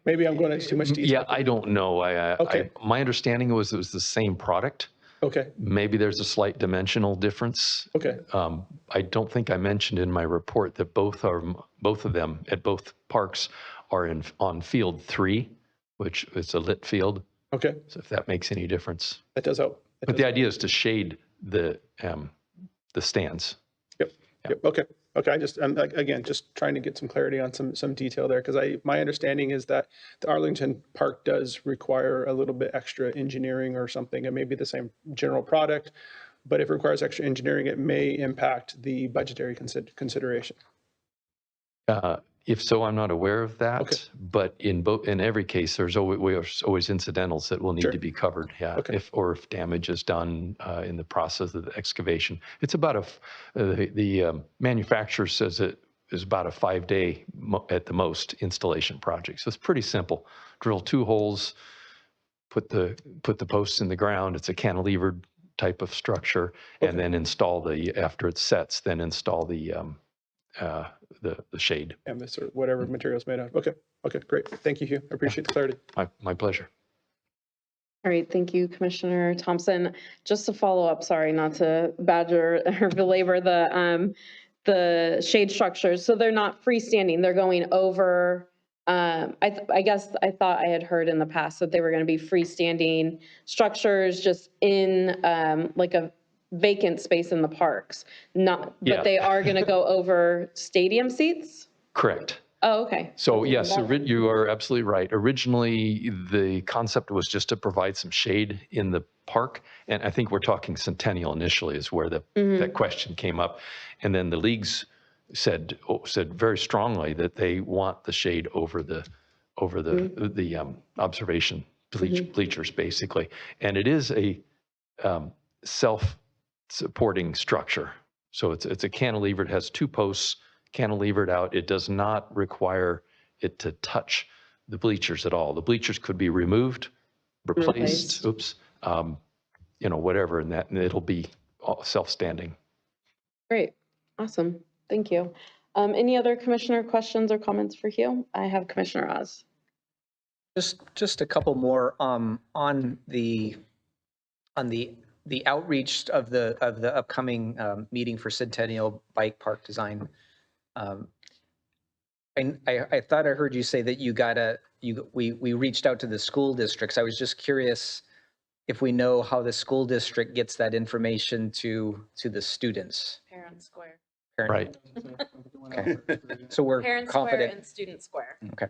Maybe I'm going into too much detail. Yeah, I don't know. Okay. My understanding was it was the same product. Okay. Maybe there's a slight dimensional difference. Okay. I don't think I mentioned in my report that both of them at both parks are on field 3, which is a lit field. Okay. So if that makes any difference. That does help. But the idea is to shade the stands. Yep. Yep. Okay. I'm again just trying to get some clarity on some detail there, because my understanding is that the Arlington Park does require a little bit extra engineering or something. It may be the same general product, but if it requires extra engineering, it may impact the budgetary consideration. If so, I'm not aware of that. Okay. But in every case, there's always incidentals that will need Sure. to be covered. Yeah. Okay. If damage is done in the process of the excavation, it's about the manufacturer says it is about a 5-day at the most installation project. So it's pretty simple. Drill 2 holes, put the posts in the ground. It's a cantilevered type of structure, and then after it sets, then install the shade. Canvas or whatever material's made of. Okay. Okay. Great. Thank you, Hugh. I appreciate the clarity. My pleasure. All right, thank you, Commissioner Thompson. Just to follow up, sorry, not to badger or belabor the shade structures. So they're not freestanding, they're going over I guess I thought I had heard in the past that they were going to be freestanding structures just in like a vacant space in the parks, not, Yeah. but they are going to go over stadium seats? Correct. Oh, okay. So yes, you are absolutely right. Originally, the concept was just to provide some shade in the park. And I think we're talking Centennial initially is where that question came up. And then the leagues said very strongly that they want the shade over the observation bleachers, basically. And it is a self-supporting structure. So it's a cantilever. It has 2 posts cantilevered out. It does not require it to touch the bleachers at all. The bleachers could be removed, replaced, whatever, and it'll be all self-standing. Great. Awesome. Thank you. Any other commissioner questions or comments for Hugh? I have Commissioner Oz. Just a couple more on the outreach of the upcoming meeting for Centennial Bike Park Design. I thought I heard you say that we reached out to the school districts. I was just curious if we know how the school district gets that information to the students. Parent Square. Right. Okay. So we're Parent Square confident. and Student Square. Okay.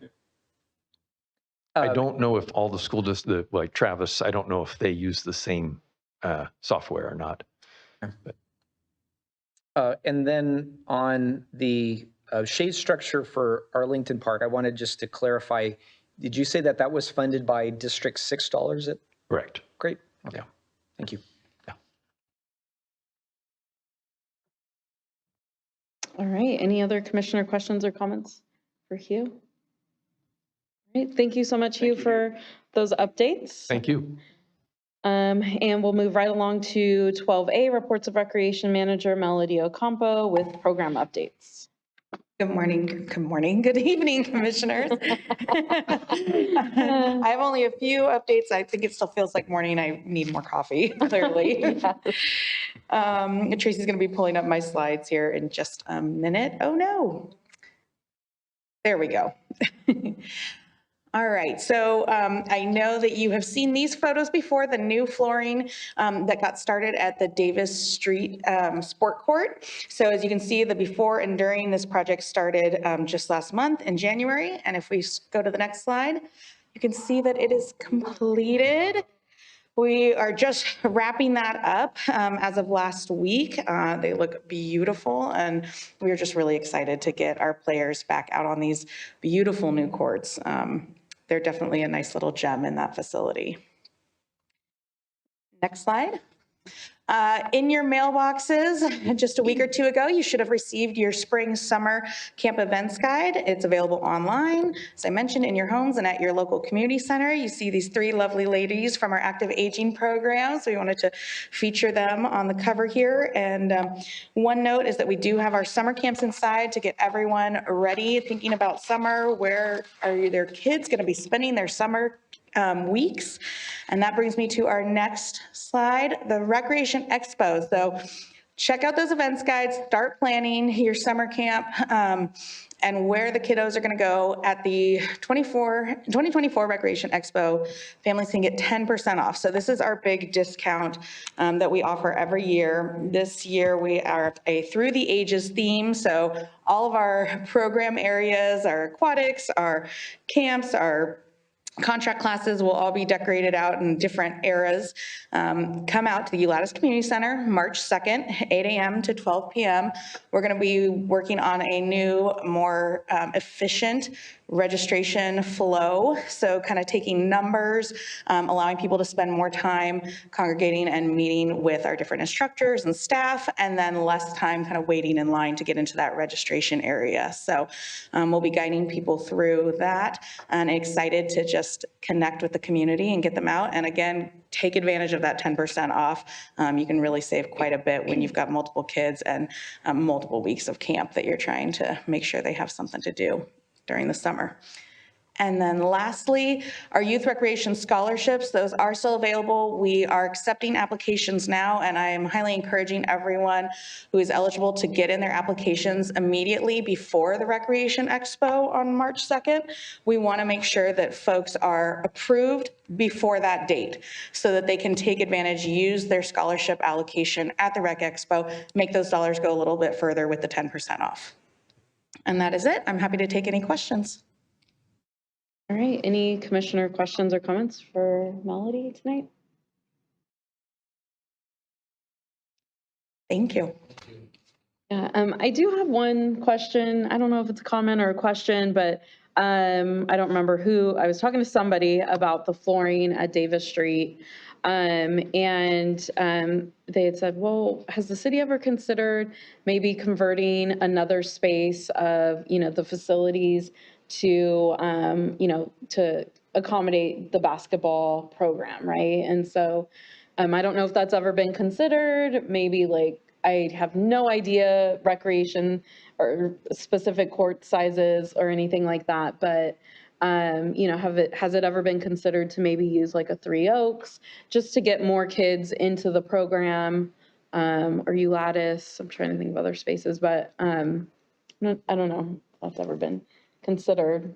I don't know if all the school districts, like Travis, I don't know if they use the same software or not. And then on the shade structure for Arlington Park, I wanted just to clarify, did you say that was funded by District $6? Correct. Great. Okay. Yeah. Thank you. Yeah. All right. Any other commissioner questions or comments for Hugh? All right. Thank you so much, Hugh, for those updates. Thank you. And we'll move right along to 12A, Reports of Recreation Manager Melody Ocampo with program updates. Good morning, good evening, commissioners. I have only a few updates. I think it still feels like morning. I need more coffee, clearly. Tracy's going to be pulling up my slides here in just a minute. Oh, no. There we go. All right, so I know that you have seen these photos before, the new flooring that got started at the Davis Street Sport Court. So as you can see, the before and during, this project started just last month in January. And if we go to the next slide, you can see that it is completed. We are just wrapping that up as of last week. They look beautiful, and we are just really excited to get our players back out on these beautiful new courts. They're definitely a nice little gem in that facility. Next slide. In your mailboxes, just a week or two ago, you should have received your spring summer camp events guide. It's available online, as I mentioned, in your homes and at your local community center. You see these 3 lovely ladies from our active aging program, so we wanted to feature them on the cover here. And one note is that we do have our summer camps inside to get everyone ready, thinking about summer. Where are their kids going to be spending their summer weeks? And that brings me to our next slide, the Recreation Expo. So check out those events guides, start planning your summer camp and where the kiddos are going to go at the 2024 Recreation Expo. Families can get 10% off. So this is our big discount that we offer every year. This year we are a Through the Ages theme. So all of our program areas, our aquatics, our camps, our contract classes will all be decorated out in different eras. Come out to the Ulatis Community Center, March 2nd, 8 a.m. to 12 p.m. We're going to be working on a new, more efficient registration flow. So kind of taking numbers, allowing people to spend more time congregating and meeting with our different instructors and staff, and then less time kind of waiting in line to get into that registration area. So we'll be guiding people through that, and excited to just connect with the community and get them out. And again, take advantage of that 10% off. You can really save quite a bit when you've got multiple kids and multiple weeks of camp that you're trying to make sure they have something to do during the summer. And then lastly, our youth recreation scholarships, those are still available. We are accepting applications now, and I am highly encouraging everyone who is eligible to get in their applications immediately before the Recreation Expo on March 2nd. We want to make sure that folks are approved before that date so that they can take advantage, use their scholarship allocation at the Rec Expo, make those dollars go a little bit further with the 10% off. And that is it. I'm happy to take any questions. All right, any commissioner questions or comments for Melody tonight? Thank you. Yeah, I do have one question. I don't know if it's a comment or a question, but I don't remember who. I was talking to somebody about the flooring at Davis Street. And they had said, well, has the city ever considered maybe converting another space of, the facilities to, to accommodate the basketball program, right? And so I don't know if that's ever been considered, maybe like, I have no idea recreation or specific court sizes or anything like that, but has it ever been considered to maybe use like a Three Oaks just to get more kids into the program, or Lattice? I'm trying to think of other spaces, but I don't know if that's ever been considered.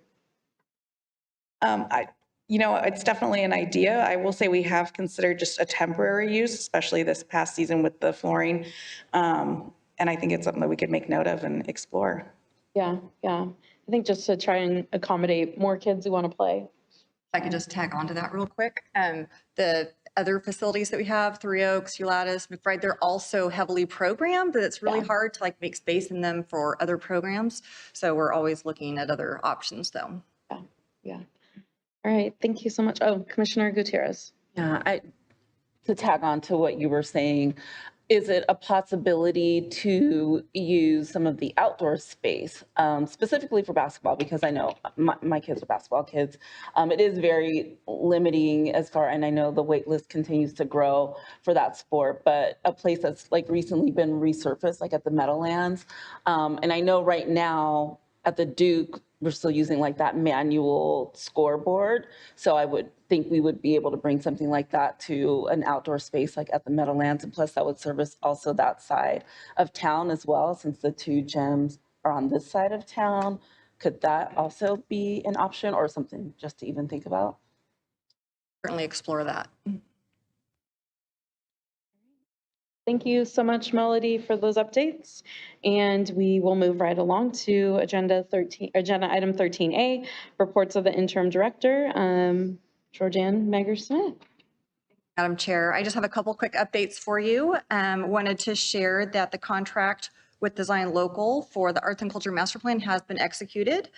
It's definitely an idea. I will say we have considered just a temporary use, especially this past season with the flooring. And I think it's something that we could make note of and explore. Yeah. I think just to try and accommodate more kids who want to play. If I could just tag on to that real quick. The other facilities that we have, Three Oaks, Lattice, McBride, they're also heavily programmed, but it's really hard to like make space in them for other programs. So we're always looking at other options though. Yeah. All right, thank you so much. Oh, Commissioner Gutierrez. Yeah, to tag on to what you were saying, is it a possibility to use some of the outdoor space, specifically for basketball? Because I know my kids are basketball kids. It is very limiting and I know the wait list continues to grow for that sport, but a place that's like recently been resurfaced, like at the Meadowlands. And I know right now at the Duke, we're still using like that manual scoreboard. So I would think we would be able to bring something like that to an outdoor space like at the Meadowlands. And plus that would service also that side of town as well, since the two gyms are on this side of town. Could that also be an option or something just to even think about? Certainly explore that. Thank you so much, Melody, for those updates. And we will move right along to agenda item 13A, reports of the interim director, Georgianne Megger-Smith. Madam Chair, I just have a couple quick updates for you. Wanted to share that the contract with Design Local for the Arts and Culture Master Plan has been executed.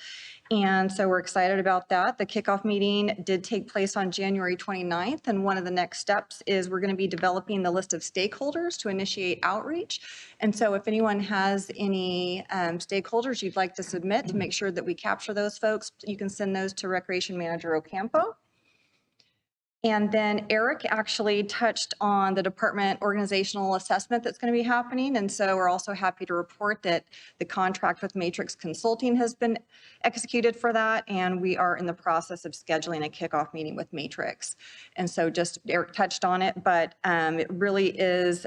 And so we're excited about that. The kickoff meeting did take place on January 29th. And one of the next steps is we're going to be developing the list of stakeholders to initiate outreach. And so if anyone has any stakeholders you'd like to submit to make sure that we capture those folks, you can send those to Recreation Manager Ocampo. And then Eric actually touched on the department organizational assessment that's going to be happening. And so we're also happy to report that the contract with Matrix Consulting has been executed for that. And we are in the process of scheduling a kickoff meeting with Matrix. And so just Eric touched on it, but it really is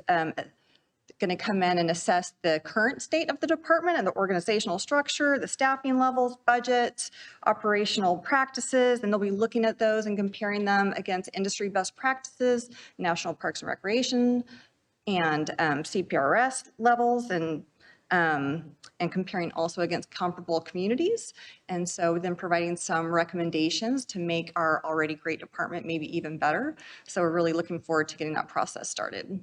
going to come in and assess the current state of the department and the organizational structure, the staffing levels, budgets, operational practices, and they'll be looking at those and comparing them against industry best practices, National Parks and Recreation, and CPRS levels, and comparing also against comparable communities. And so then providing some recommendations to make our already great department maybe even better. So we're really looking forward to getting that process started.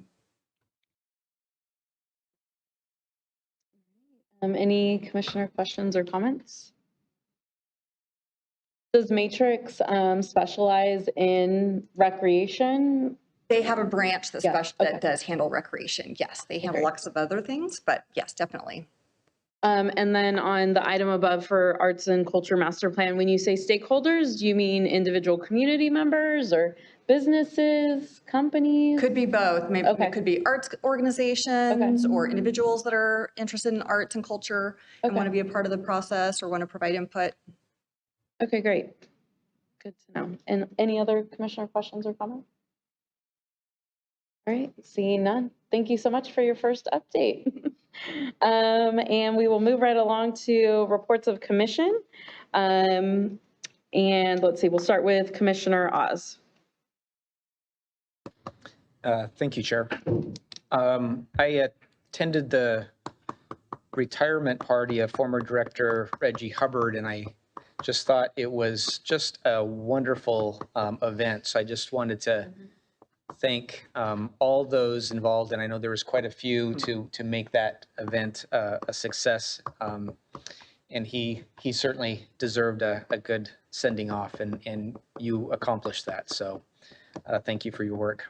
Any commissioner questions or comments? Does Matrix specialize in recreation? They have a branch that, Yeah, that does handle recreation. Yes, they handle lots of other things, but yes, definitely. And then on the item above for Arts and Culture Master Plan, when you say stakeholders, do you mean individual community members or businesses, companies? Could be both. Maybe it could be arts organizations or individuals that are interested in arts and culture and want to be a part of the process or want to provide input. Okay, great. Good to know. And any other commissioner questions or comments? All right, seeing none. Thank you so much for your first update. And we will move right along to reports of commission. And let's see, we'll start with Commissioner Oz. Thank you, Chair. I attended the retirement party of former Director Reggie Hubbard, and I just thought it was just a wonderful event. So I just wanted to thank all those involved, and I know there was quite a few to make that event a success. And he certainly deserved a good sending off, and you accomplished that. So thank you for your work.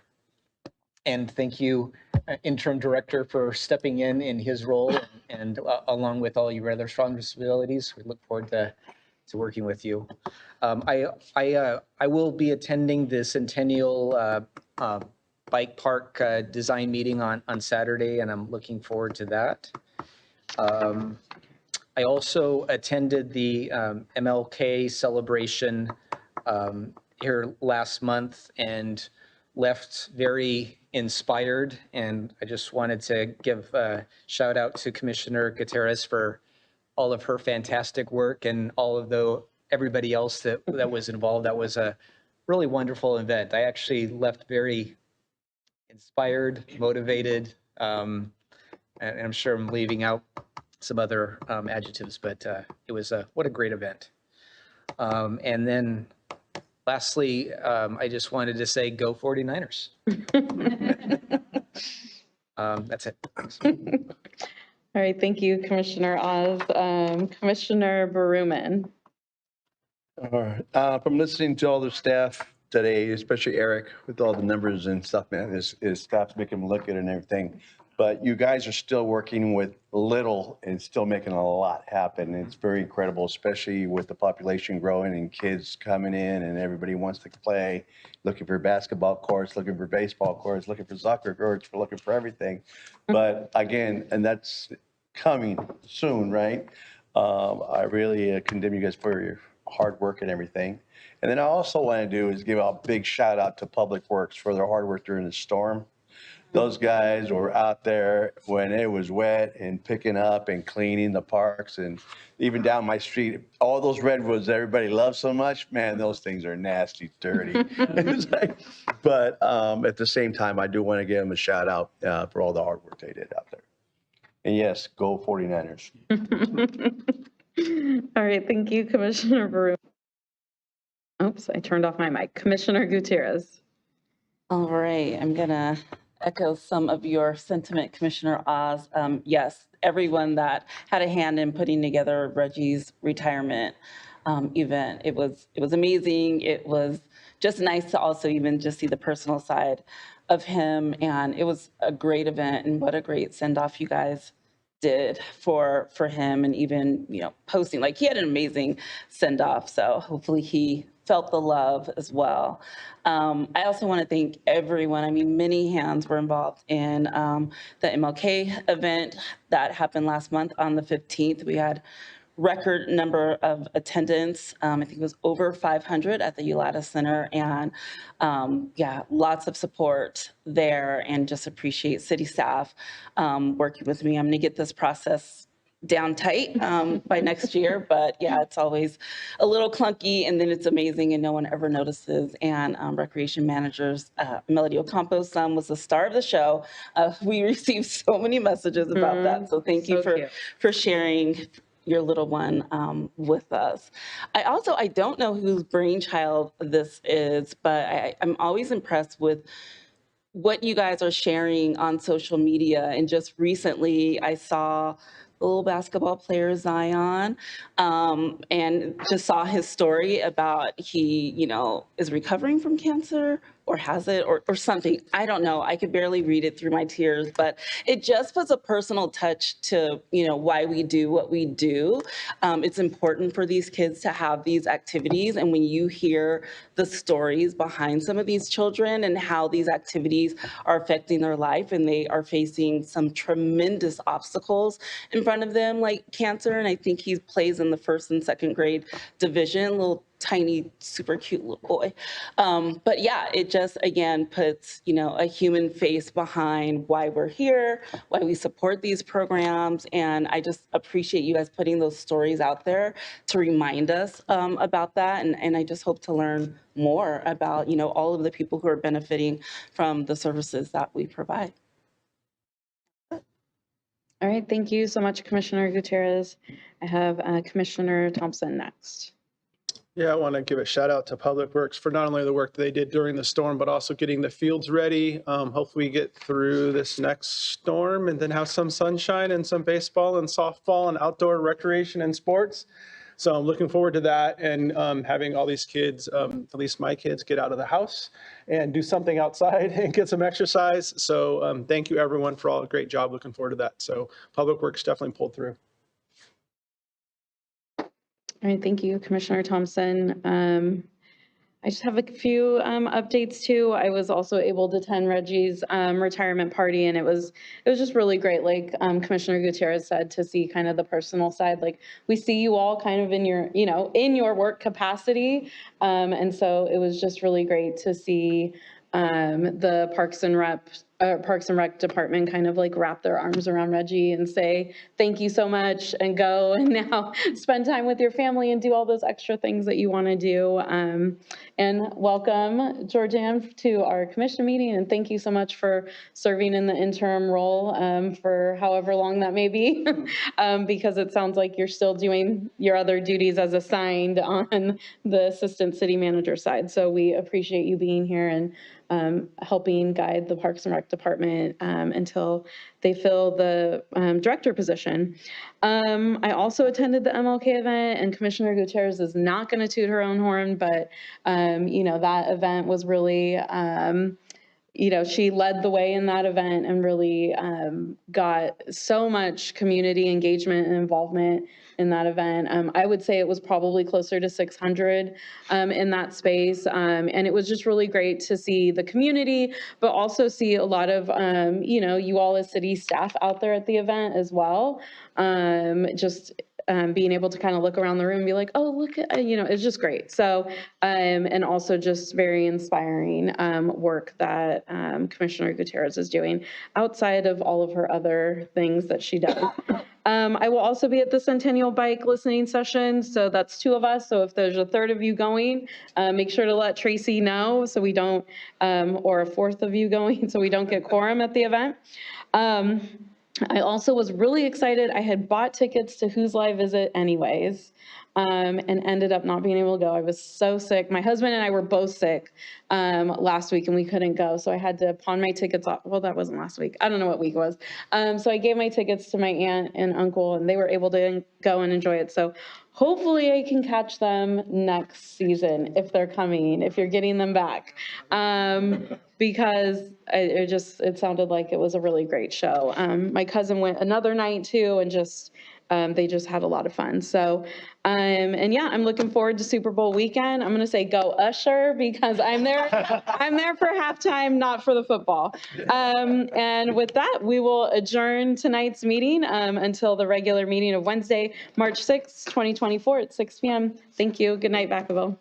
And thank you, Interim Director, for stepping in his role and along with all your other strong responsibilities. We look forward to working with you. I will be attending the Centennial Bike Park design meeting on Saturday, and I'm looking forward to that. I also attended the MLK celebration here last month and left very inspired. And I just wanted to give a shout out to Commissioner Gutierrez for all of her fantastic work and all of everybody else that was involved. That was a really wonderful event. I actually left very inspired, motivated, and I'm sure I'm leaving out some other adjectives, but it was what a great event. And then lastly, I just wanted to say go 49ers. That's it. Thanks. All right, thank you, Commissioner Oz. Commissioner Berumen. All right. From listening to all the staff today, especially Eric, with all the numbers and stuff, man, his staff's making him look good and everything. But you guys are still working with little and still making a lot happen. It's very incredible, especially with the population growing and kids coming in and everybody wants to play, looking for basketball courts, looking for baseball courts, looking for soccer courts, looking for everything. But again, and that's coming soon, right? I really condemn you guys for your hard work and everything. And then I also want to do is give a big shout out to Public Works for their hard work during the storm. Those guys were out there when it was wet and picking up and cleaning the parks and even down my street. All those redwoods everybody loves so much, man, those things are nasty, dirty. But at the same time, I do want to give them a shout out for all the hard work they did out there. And yes, go 49ers. All right, thank you, Commissioner Berumen. Oops, I turned off my mic. Commissioner Gutierrez. All right, I'm gonna echo some of your sentiment, Commissioner Oz. Yes, everyone that had a hand in putting together Reggie's retirement event. It was amazing. It was just nice to also even just see the personal side of him, and it was a great event. And what a great send off you guys did for him, and even posting, like, he had an amazing send off. So hopefully he felt the love as well. I also want to thank everyone. I mean, many hands were involved in the MLK event that happened last month on the 15th. We had record number of attendance. I think it was over 500 at the Ulata Center, and yeah, lots of support there, and just appreciate city staff working with me. I'm going to get this process down tight by next year, but yeah, it's always a little clunky, and then it's amazing and no one ever notices. And recreation managers, Melody Ocampo's son was the star of the show. We received so many messages about that, so thank you for sharing your little one with us. I don't know whose brainchild this is, but I'm always impressed with what you guys are sharing on social media. And just recently I saw the little basketball player Zion, and just saw his story about he, is recovering from cancer or has it, or something. I don't know. I could barely read it through my tears, but it just puts a personal touch to, why we do what we do. It's important for these kids to have these activities. And when you hear the stories behind some of these children and how these activities are affecting their life, and they are facing some tremendous obstacles in front of them, like cancer. And I think he plays in the 1st and 2nd grade division, little tiny, super cute little boy. But yeah, it just, again, puts, a human face behind why we're here, why we support these programs. And I just appreciate you guys putting those stories out there to remind us about that. And I just hope to learn more about, all of the people who are benefiting from the services that we provide. All right, thank you so much, Commissioner Gutierrez. I have Commissioner Thompson next. Yeah, I want to give a shout out to Public Works for not only the work that they did during the storm, but also getting the fields ready. Hopefully we get through this next storm and then have some sunshine and some baseball and softball and outdoor recreation and sports. So I'm looking forward to that, and having all these kids, at least my kids, get out of the house and do something outside and get some exercise. So thank you everyone for all a great job. Looking forward to that. So Public Works definitely pulled through. All right, thank you, Commissioner Thompson. I just have a few updates too. I was also able to attend Reggie's retirement party, and it was just really great. Like Commissioner Gutierrez said, to see kind of the personal side. Like we see you all kind of in your, in your work capacity, and so it was just really great to see the Parks and Rec department kind of like wrap their arms around Reggie and say, thank you so much, and go and now spend time with your family and do all those extra things that you want to do. And welcome, Georgianne, to our commission meeting. And thank you so much for serving in the interim role for however long that may be, because it sounds like you're still doing your other duties as assigned on the assistant city manager side. So we appreciate you being here and helping guide the Parks and Rec department until they fill the director position. I also attended the MLK event, and Commissioner Gutierrez is not going to toot her own horn, but that event was really, she led the way in that event and really got so much community engagement and involvement in that event. I would say it was probably closer to 600 in that space. And it was just really great to see the community, but also see a lot of, you all as city staff out there at the event as well. Being able to kind of look around the room and be like, oh, look at, it's just great. So, and also just very inspiring work that Commissioner Gutierrez is doing outside of all of her other things that she does. I will also be at the Centennial Bike listening session. So that's 2 of us. So if there's a 3rd of you going, make sure to let Tracy know so we don't, or a 4th of you going so we don't get quorum at the event. I also was really excited. I had bought tickets to Who's Live Visit anyways, and ended up not being able to go. I was so sick. My husband and I were both sick last week, and we couldn't go. So I had to pawn my tickets off. Well, that wasn't last week. I don't know what week it was. So I gave my tickets to my aunt and uncle, and they were able to go and enjoy it. So hopefully I can catch them next season if they're coming, if you're getting them back. Because it sounded like it was a really great show. My cousin went another night too, and they just had a lot of fun. So, and yeah, I'm looking forward to Super Bowl weekend. I'm going to say go Usher because I'm there for halftime, not for the football. And with that, we will adjourn tonight's meeting until the regular meeting of Wednesday, March 6th, 2024 at 6 p.m. Thank you. Good night, Vacaville.